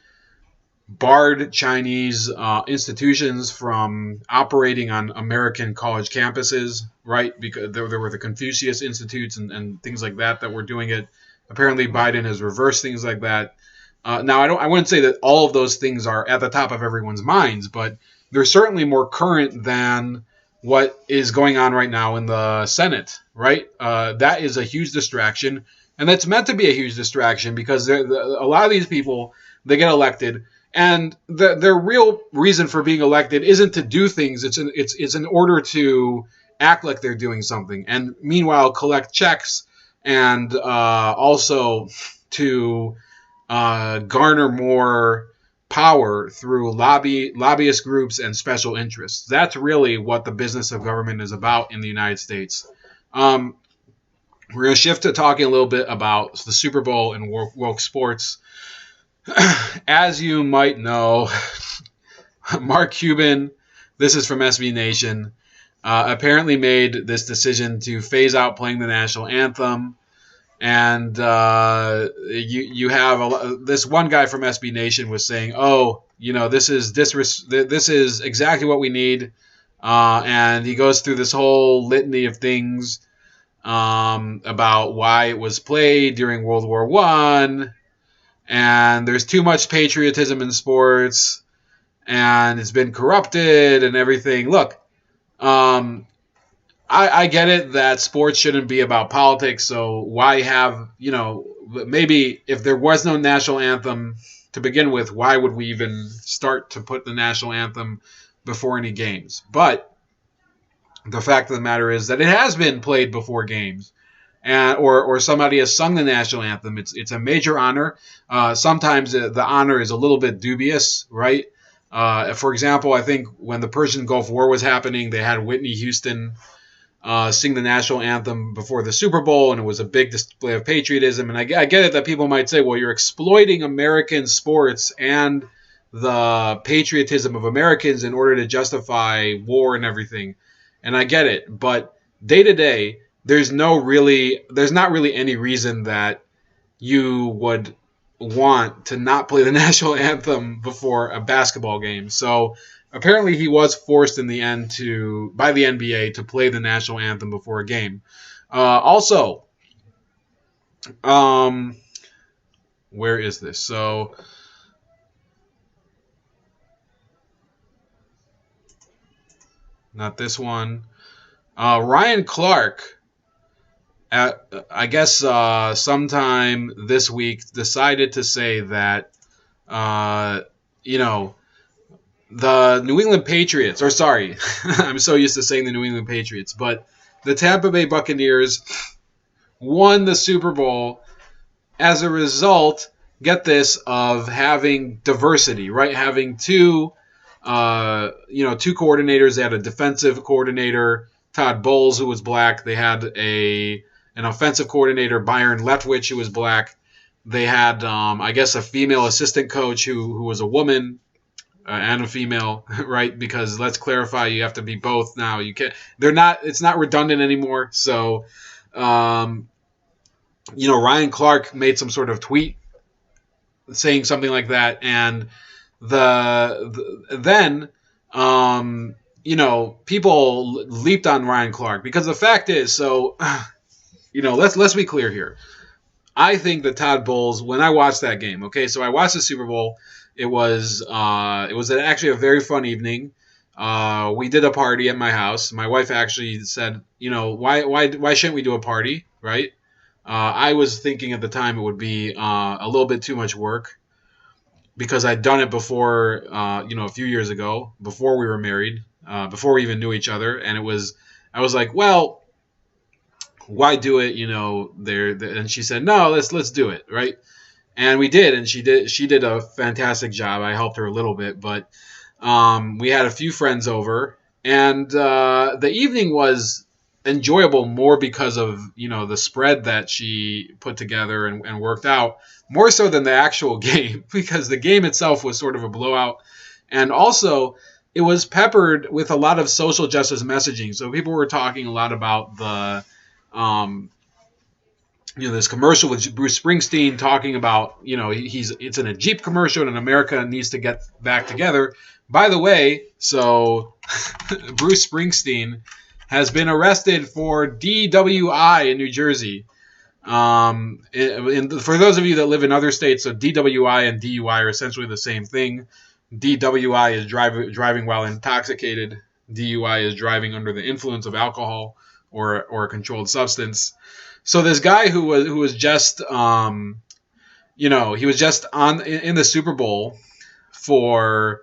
A: barred Chinese institutions from operating on American college campuses, right? Because there were the Confucius Institutes and things like that were doing it. Apparently, Biden has reversed things like that. Now, I wouldn't say that all of those things are at the top of everyone's minds, but they're certainly more current than what is going on right now in the Senate, right? That is a huge distraction, and that's meant to be a huge distraction because a lot of these people, they get elected, and their real reason for being elected isn't to do things. It's in order to act like they're doing something, and meanwhile collect checks, and also to garner more power through lobbyist groups and special interests. That's really what the business of government is about in the United States. We're going to shift to talking a little bit about the Super Bowl and woke sports. As you might know, Mark Cuban, this is from SB Nation, apparently made this decision to phase out playing the national anthem. And you have this one guy from SB Nation was saying, "Oh, this is exactly what we need," and he goes through this whole litany of things about why it was played during World War I. And there's too much patriotism in sports, and it's been corrupted and everything. Look, I get it that sports shouldn't be about politics, so why have, maybe if there was no national anthem to begin with, why would we even start to put the national anthem before any games? But the fact of the matter is that it has been played before games. Or somebody has sung the national anthem. It's a major honor. Sometimes the honor is a little bit dubious, right? For example, I think when the Persian Gulf War was happening, they had Whitney Houston sing the national anthem before the Super Bowl, and it was a big display of patriotism. And I get it that people might say, well, you're exploiting American sports and the patriotism of Americans in order to justify war and everything. And I get it, but day to day, there's not really any reason that you would want to not play the national anthem before a basketball game. So apparently he was forced in the end by the NBA to play the national anthem before a game. Also, where is this? So not this one. Ryan Clark, I guess sometime this week, decided to say that, the New England Patriots, or sorry, I'm so used to saying the New England Patriots, but the Tampa Bay Buccaneers won the Super Bowl as a result, get this, of having diversity, right? Having two coordinators. They had a defensive coordinator, Todd Bowles, who was black. They had an offensive coordinator, Byron Leftwich, who was black. They had, I guess, a female assistant coach who was a woman and a female, right? Because let's clarify, you have to be both now. You can't. It's not redundant anymore. So, Ryan Clark made some sort of tweet saying something like that, and then people leaped on Ryan Clark because the fact is, so. Let's be clear here. I think that Todd Bowles, when I watched that game, okay, so I watched the Super Bowl. It was actually a very fun evening. We did a party at my house. My wife actually said, why shouldn't we do a party, right? I was thinking at the time it would be a little bit too much work because I'd done it before, a few years ago, before we were married, before we even knew each other, and I was like, well, why do it, and she said, no, let's do it, right? And we did, and she did a fantastic job. I helped her a little bit, but we had a few friends over, and the evening was enjoyable more because of, the spread that she put together and worked out, more so than the actual game, because the game itself was sort of a blowout. And also, it was peppered with a lot of social justice messaging. So people were talking a lot about the, this commercial with Bruce Springsteen talking about, it's in a Jeep commercial and America needs to get back together. By the way, so Bruce Springsteen has been arrested for DWI in New Jersey. For those of you that live in other states, so DWI and DUI are essentially the same thing. DWI is driving while intoxicated. DUI is driving under the influence of alcohol or a controlled substance. So this guy who was just he was just in the Super Bowl for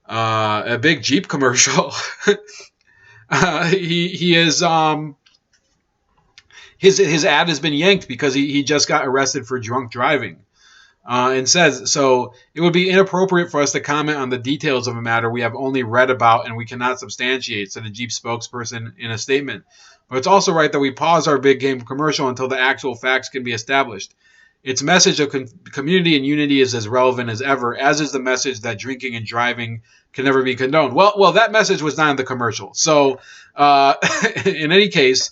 A: a big Jeep commercial. He is his ad has been yanked because he just got arrested for drunk driving. And says, so it would be inappropriate for us to comment on the details of a matter we have only read about and we cannot substantiate, said a Jeep spokesperson in a statement. But it's also right that we pause our big game commercial until the actual facts can be established. Its message of community and unity is as relevant as ever, as is the message that drinking and driving can never be condoned. Well, that message was not in the commercial. So, in any case,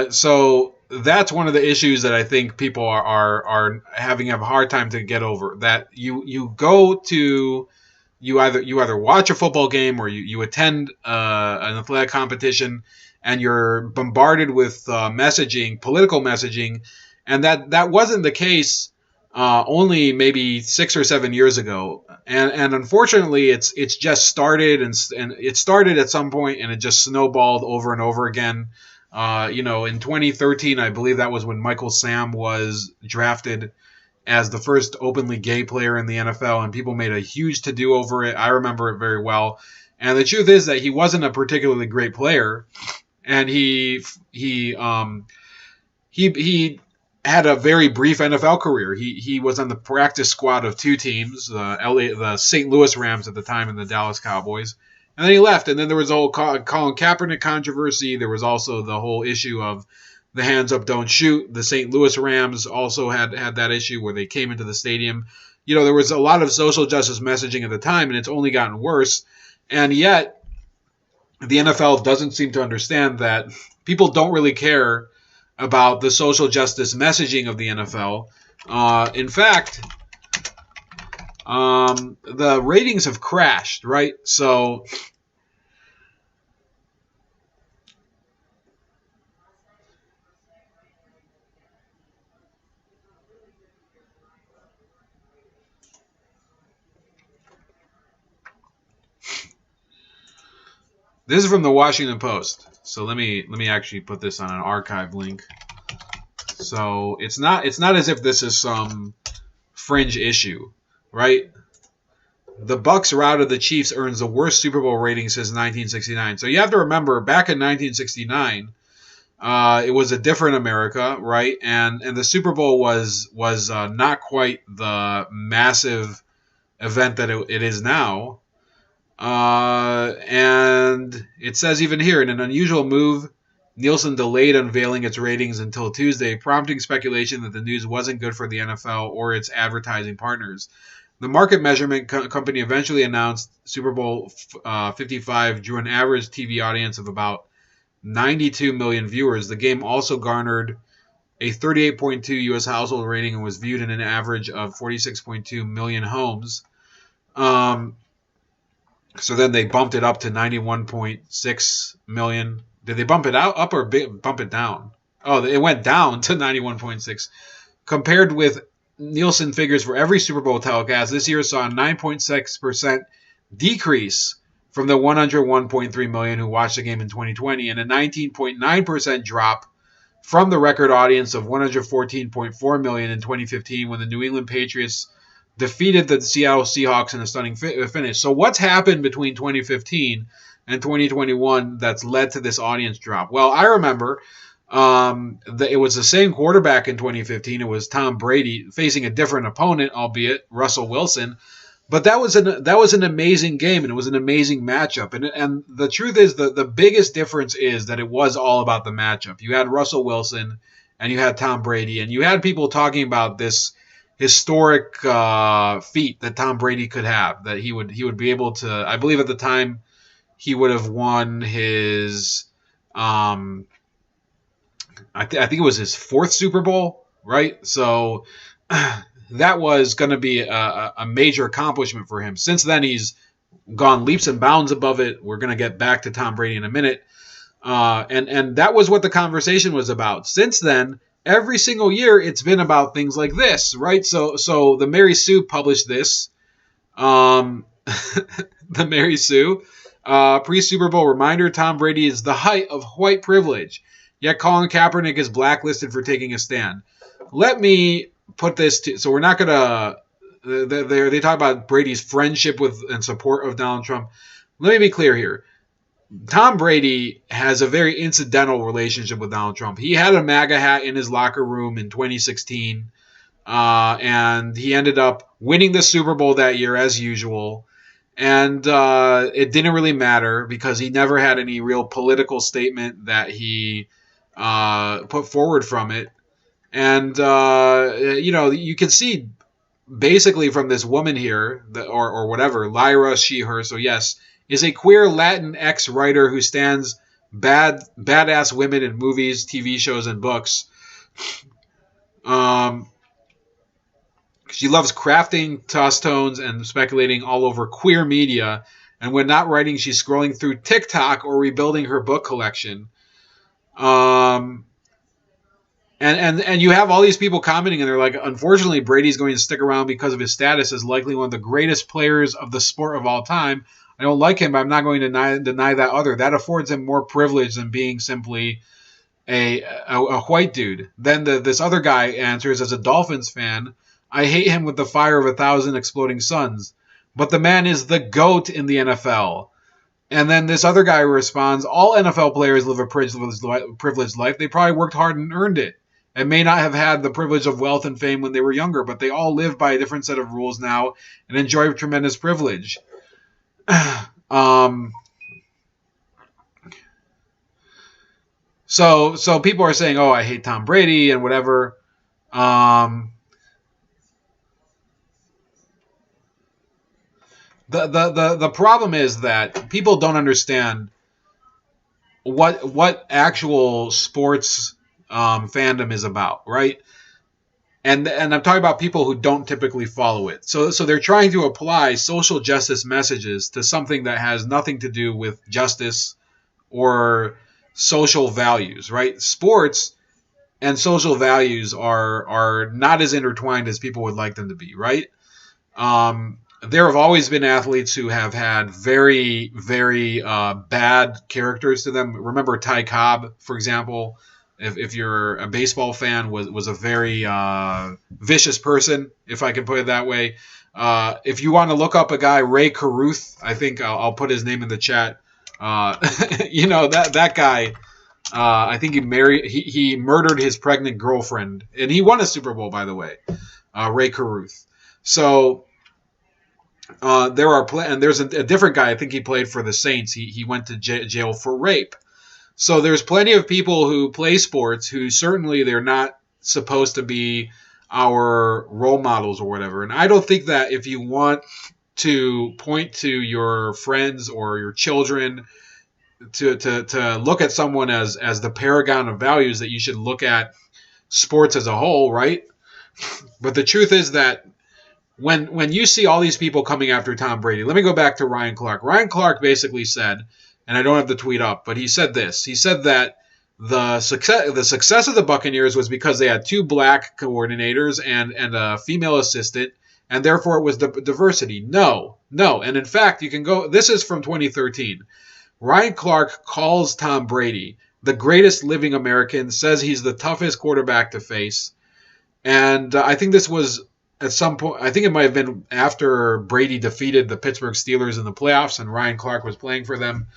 A: so that's one of the issues that I think people are having a hard time to get over. That you either watch a football game or you attend an athletic competition and you're bombarded with political messaging, and that wasn't the case only maybe 6 or 7 years ago. And unfortunately, it's just started and it started at some point and it just snowballed over and over again. In 2013, I believe that was when Michael Sam was drafted as the first openly gay player in the NFL, and people made a huge to-do over it. I remember it very well. And the truth is that he wasn't a particularly great player, and he had a very brief NFL career. He was on the practice squad of two teams, the St. Louis Rams at the time and the Dallas Cowboys. And then he left, and then there was the whole Colin Kaepernick controversy. There was also the whole issue of the hands up, don't shoot. The St. Louis Rams also had that issue where they came into the stadium. There was a lot of social justice messaging at the time, and it's only gotten worse. And yet, the NFL doesn't seem to understand that people don't really care about the social justice messaging of the NFL. In fact, the ratings have crashed, right? So this is from the Washington Post. So let me actually put this on an archive link. So it's not as if this is some fringe issue, right? The Bucs routed the Chiefs earns the worst Super Bowl rating since 1969. So you have to remember, back in 1969, it was a different America, right? And the Super Bowl was not quite the massive event that it is now. And it says even here, in an unusual move, Nielsen delayed unveiling its ratings until Tuesday, prompting speculation that the news wasn't good for the NFL or its advertising partners. The market measurement company eventually announced Super Bowl 55 drew an average TV audience of about 92 million viewers. The game also garnered a 38.2 U.S. household rating and was viewed in an average of 46.2 million homes. So then they bumped it up to 91.6 million. Did they bump it up or bump it down? Oh, it went down to 91.6. Compared with Nielsen figures for every Super Bowl telecast, this year saw a 9.6% decrease from the 101.3 million who watched the game in 2020 and a 19.9% drop from the record audience of 114.4 million in 2015 when the New England Patriots defeated the Seattle Seahawks in a stunning finish. So what's happened between 2015 and 2021 that's led to this audience drop? Well, I remember it was the same quarterback in 2015. It was Tom Brady facing a different opponent, albeit Russell Wilson. But that was an amazing game, and it was an amazing matchup. And the truth is, the biggest difference is that it was all about the matchup. You had Russell Wilson, and you had Tom Brady, and you had people talking about this historic feat that Tom Brady could have, that he would be able to. I believe at the time he would have won his. I think it was his fourth Super Bowl, right? So that was going to be a major accomplishment for him. Since then, he's gone leaps and bounds above it. We're going to get back to Tom Brady in a minute. And that was what the conversation was about. Since then, every single year, it's been about things like this, right? So the Mary Sue published this. The Mary Sue. Pre-Super Bowl reminder, Tom Brady is the height of white privilege. Yet Colin Kaepernick is blacklisted for taking a stand. Let me put this to, so we're not going to, they talk about Brady's friendship with and support of Donald Trump. Let me be clear here. Tom Brady has a very incidental relationship with Donald Trump. He had a MAGA hat in his locker room in 2016, and he ended up winning the Super Bowl that year as usual. And it didn't really matter because he never had any real political statement that he put forward from it. And, you can see basically from this woman here, or whatever, Lyra, she, her, so yes, is a queer Latinx writer who stands badass women in movies, TV shows, and books. She loves crafting toss tones and speculating all over queer media. And when not writing, she's scrolling through TikTok or rebuilding her book collection. And you have all these people commenting, and they're like, unfortunately, Brady's going to stick around because of his status as likely one of the greatest players of the sport of all time. I don't like him, but I'm not going to deny that other. That affords him more privilege than being simply a white dude. Then this other guy answers, as a Dolphins fan, I hate him with the fire of 1,000 exploding suns. But the man is the GOAT in the NFL. And then this other guy responds, all NFL players live a privileged life. They probably worked hard and earned it, and may not have had the privilege of wealth and fame when they were younger, but they all live by a different set of rules now and enjoy tremendous privilege. So people are saying, oh, I hate Tom Brady and whatever. The problem is that people don't understand what actual sports fandom is about, right? And I'm talking about people who don't typically follow it. So they're trying to apply social justice messages to something that has nothing to do with justice or social values, right? Sports and social values are not as intertwined as people would like them to be, right? There have always been athletes who have had very, very bad characters to them. Remember Ty Cobb, for example. If you're a baseball fan, was a very vicious person, if I can put it that way. If you want to look up a guy, Ray Caruth, I think I'll put his name in the chat. That guy, I think he murdered his pregnant girlfriend, and he won a Super Bowl, by the way. Ray Caruth. So. There's a different guy. I think he played for the Saints. He went to jail for rape. So there's plenty of people who play sports who certainly they're not supposed to be our role models or whatever. And I don't think that if you want to point to your friends or your children to look at someone as the paragon of values, that you should look at sports as a whole, right? But the truth is that when you see all these people coming after Tom Brady, let me go back to Ryan Clark. Ryan Clark basically said, and I don't have the tweet up, but he said this. He said that the success of the Buccaneers was because they had two black coordinators and a female assistant, and therefore it was the diversity. No. And in fact, you can go, this is from 2013. Ryan Clark calls Tom Brady the greatest living American, says he's the toughest quarterback to face. And I think this was at some point, I think it might have been after Brady defeated the Pittsburgh Steelers in the playoffs and Ryan Clark was playing for them.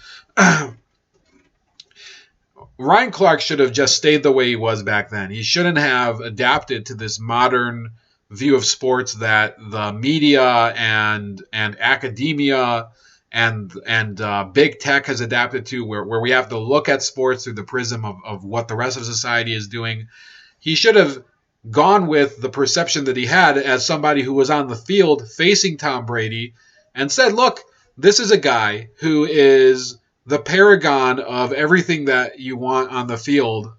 A: Ryan Clark should have just stayed the way he was back then. He shouldn't have adapted to this modern view of sports that the media and academia and big tech has adapted to, where we have to look at sports through the prism of what the rest of society is doing. He should have gone with the perception that he had as somebody who was on the field facing Tom Brady and said, look, this is a guy who is the paragon of everything that you want on the field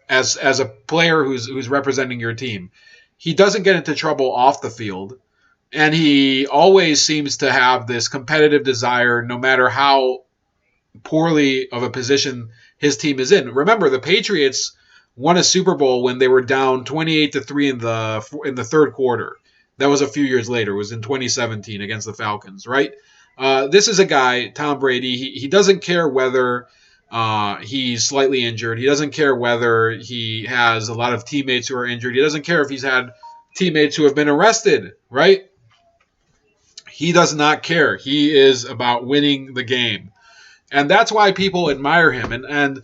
A: as a player who's representing your team. He doesn't get into trouble off the field, and he always seems to have this competitive desire no matter how poorly of a position his team is in. Remember, the Patriots won a Super Bowl when they were down 28-3 in the third quarter. That was a few years later. It was in 2017 against the Falcons, right? This is a guy, Tom Brady. He doesn't care whether he's slightly injured. He doesn't care whether he has a lot of teammates who are injured. He doesn't care if he's had teammates who have been arrested, right? He does not care. He is about winning the game. And that's why people admire him. And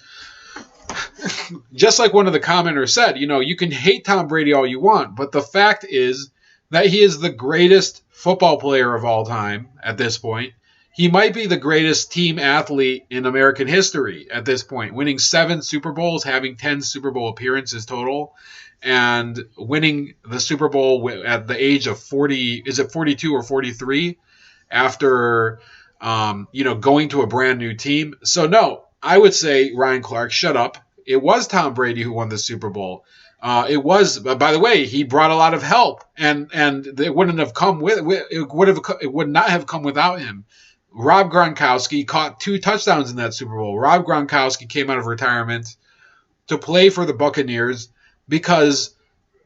A: just like one of the commenters said, you can hate Tom Brady all you want, but the fact is that he is the greatest football player of all time at this point. He might be the greatest team athlete in American history at this point, winning 7 Super Bowls, having 10 Super Bowl appearances total, and winning the Super Bowl at the age of 40, is it 42 or 43, after going to a brand new team. So no, I would say, Ryan Clark, shut up. It was Tom Brady who won the Super Bowl. It was, by the way, he brought a lot of help, and it wouldn't have come it would not have come without him. Rob Gronkowski caught 2 touchdowns in that Super Bowl. Rob Gronkowski came out of retirement to play for the Buccaneers because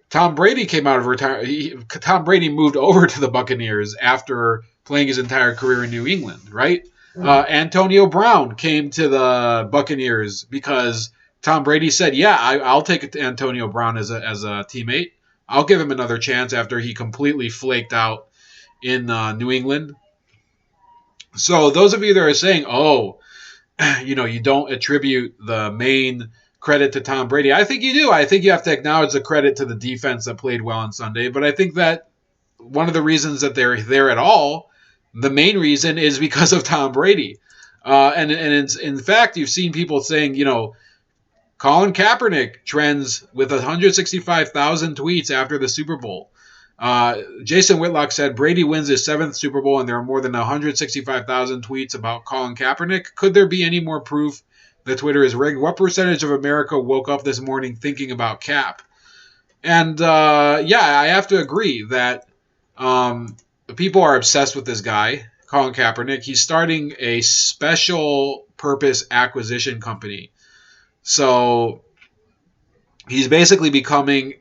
A: Tom Brady came out of retirement. Tom Brady moved over to the Buccaneers after playing his entire career in New England, right? Antonio Brown came to the Buccaneers because Tom Brady said, yeah, I'll take Antonio Brown as a teammate. I'll give him another chance after he completely flaked out in New England. So those of you that are saying, you don't attribute the main credit to Tom Brady, I think you do. I think you have to acknowledge the credit to the defense that played well on Sunday. But I think that one of the reasons that they're there at all, the main reason, is because of Tom Brady. And in fact, you've seen people saying, Colin Kaepernick trends with 165,000 tweets after the Super Bowl. Jason Whitlock said Brady wins his 7th Super Bowl and there are more than 165,000 tweets about Colin Kaepernick. Could there be any more proof that Twitter is rigged? What percentage of America woke up this morning thinking about Cap? And I have to agree that people are obsessed with this guy, Colin Kaepernick. He's starting a special purpose acquisition company. So he's basically becoming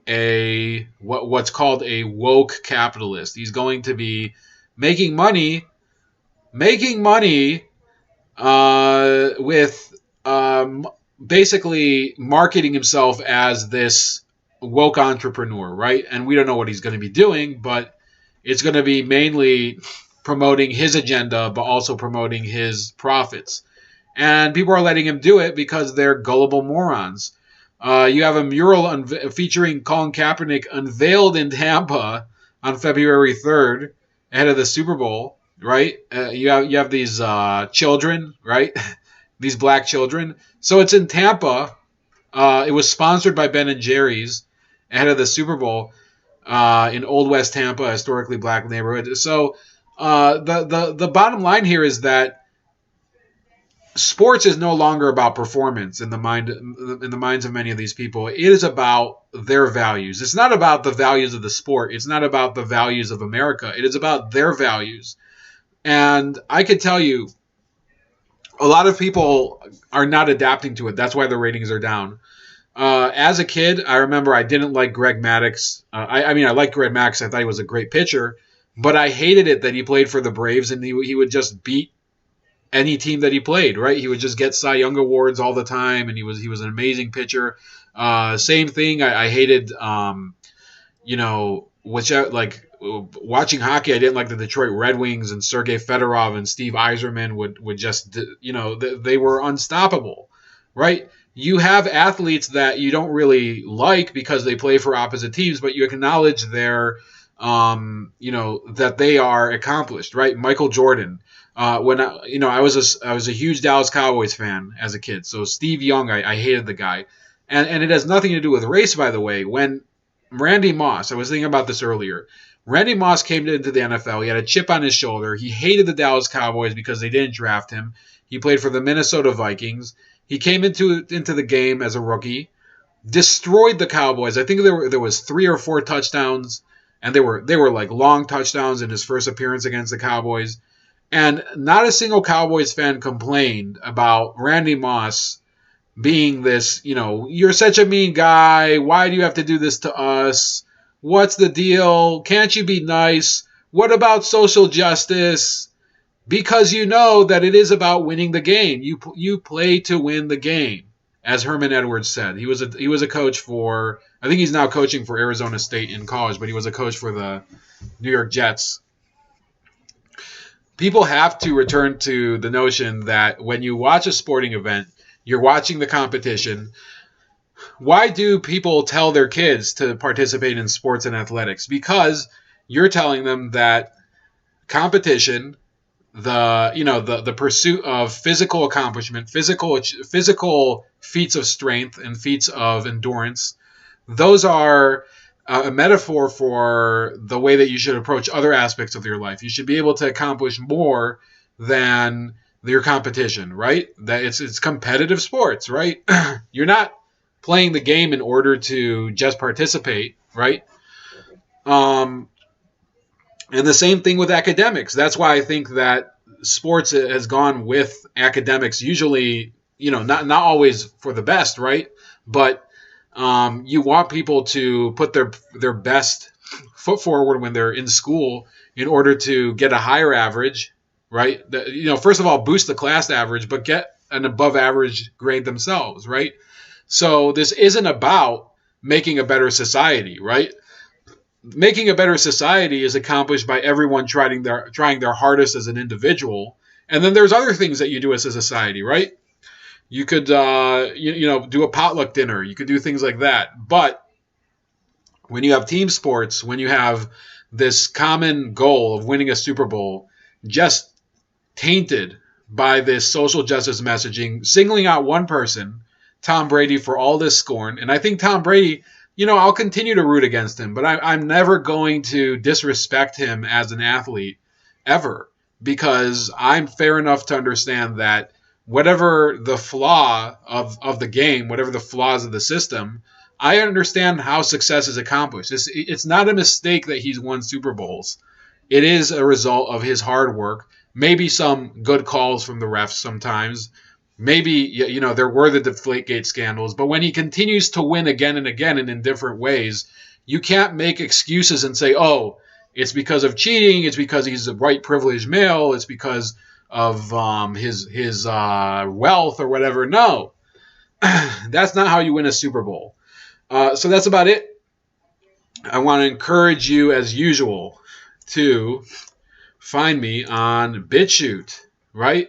A: what's called a woke capitalist. He's going to be making money with basically marketing himself as this woke entrepreneur, right? And we don't know what he's going to be doing, but it's going to be mainly promoting his agenda, but also promoting his profits. And people are letting him do it because they're gullible morons. You have a mural featuring Colin Kaepernick unveiled in Tampa on February 3rd ahead of the Super Bowl, right? You have these children, right? These black children. So it's in Tampa. It was sponsored by Ben & Jerry's ahead of the Super Bowl in Old West Tampa, a historically black neighborhood. So the bottom line here is that sports is no longer about performance in the minds of many of these people. It is about their values. It's not about the values of the sport. It's not about the values of America. It is about their values. And I could tell you, a lot of people are not adapting to it. That's why the ratings are down. As a kid, I remember I didn't like Greg Maddux. I liked Greg Maddux. I thought he was a great pitcher. But I hated it that he played for the Braves and he would just beat any team that he played, right? He would just get Cy Young awards all the time, and he was an amazing pitcher. Same thing. I hated, watching hockey. I didn't like the Detroit Red Wings, and Sergei Fedorov and Steve Yzerman would just, they were unstoppable, right? you have athletes that you don't really like because they play for opposite teams, but you acknowledge their, that they are accomplished, right? Michael Jordan. When I was a huge Dallas Cowboys fan as a kid. So Steve Young, I hated the guy, and it has nothing to do with race, by the way. When Randy Moss, I was thinking about this earlier. Randy Moss came into the NFL. He had a chip on his shoulder. He hated the Dallas Cowboys because they didn't draft him. He played for the Minnesota Vikings. He came into the game as a rookie, destroyed the Cowboys. I think there was 3 or 4 touchdowns, and they were like long touchdowns in his first appearance against the Cowboys. And not a single Cowboys fan complained about Randy Moss being this, you're such a mean guy. Why do you have to do this to us? What's the deal? Can't you be nice? What about social justice? Because you know that it is about winning the game. You play to win the game, as Herman Edwards said. He was a coach for, I think he's now coaching for Arizona State in college, but he was a coach for the New York Jets. People have to return to the notion that when you watch a sporting event, you're watching the competition. Why do people tell their kids to participate in sports and athletics? Because you're telling them that competition, the pursuit of physical accomplishment, physical feats of strength and feats of endurance, those are a metaphor for the way that you should approach other aspects of your life. You should be able to accomplish more than your competition, right? That it's competitive sports, right? You're not playing the game in order to just participate, right? Um, and the same thing with academics. That's why I think that sports has gone with academics. Usually, not always for the best, right? But you want people to put their best foot forward when they're in school in order to get a higher average, right? First of all, boost the class average, but get an above average grade themselves, right? So this isn't about making a better society, right? Making a better society is accomplished by everyone trying their hardest as an individual, and then there's other things that you do as a society, right? You could do a potluck dinner. You could do things like that. But when you have team sports, when you have this common goal of winning a Super Bowl, just tainted by this social justice messaging, singling out one person, Tom Brady, for all this scorn. And I think Tom Brady, I'll continue to root against him, but I'm never going to disrespect him as an athlete ever, because I'm fair enough to understand that whatever the flaw of the game, whatever the flaws of the system, I understand how success is accomplished. It's not a mistake that he's won Super Bowls. It is a result of his hard work, maybe some good calls from the refs sometimes. Maybe, there were the Deflategate scandals, but when he continues to win again and again and in different ways, you can't make excuses and say, oh, it's because of cheating, it's because he's a white privileged male, it's because of his wealth or whatever. No, that's not how you win a Super Bowl. So that's about it. I want to encourage you, as usual, to find me on BitChute, right?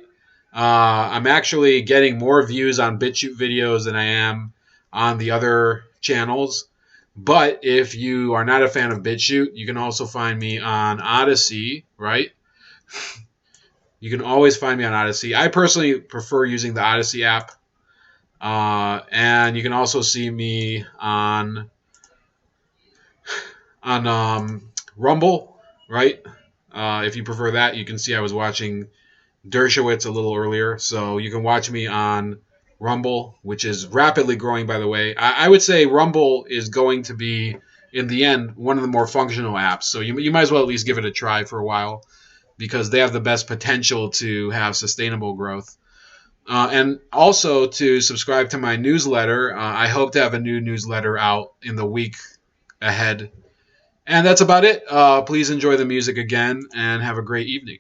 A: I'm actually getting more views on BitChute videos than I am on the other channels. But if you are not a fan of BitChute, you can also find me on Odyssey, right? You can always find me on Odyssey. I personally prefer using the Odyssey app. And you can also see me on Rumble, right? If you prefer that, you can see I was watching Dershowitz a little earlier. So you can watch me on Rumble, which is rapidly growing, by the way. I would say Rumble is going to be, in the end, one of the more functional apps. So you might as well at least give it a try for a while, because they have the best potential to have sustainable growth. And also to subscribe to my newsletter. I hope to have a new newsletter out in the week ahead. And that's about it. Please enjoy the music again and have a great evening.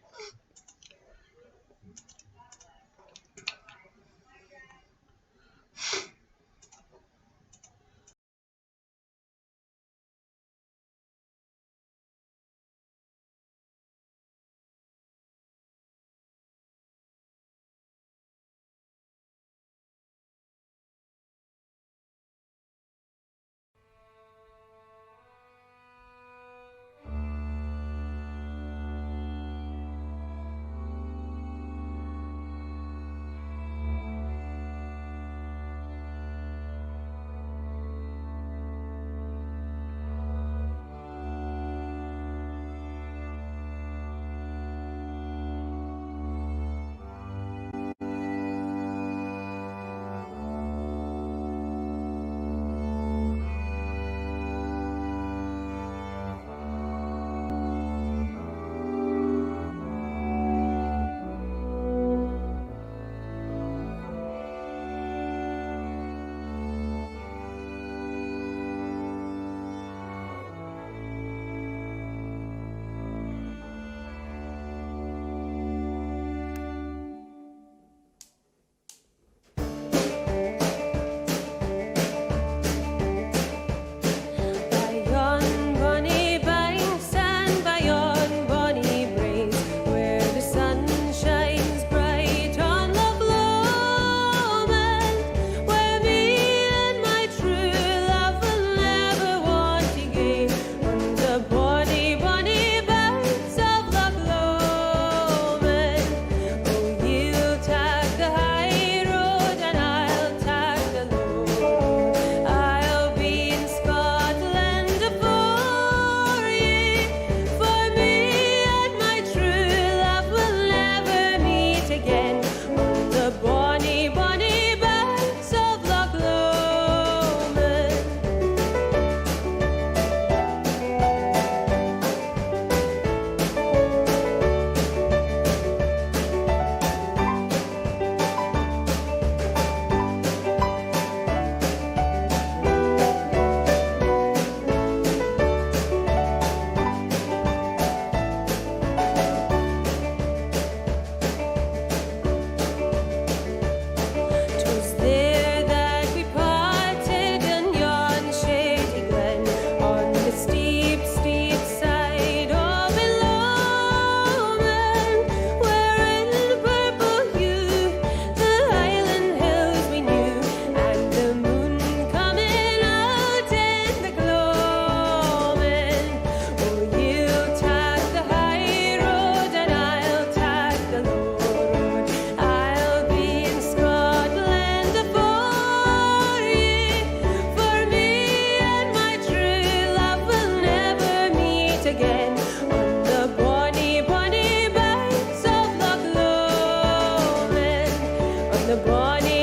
B: money.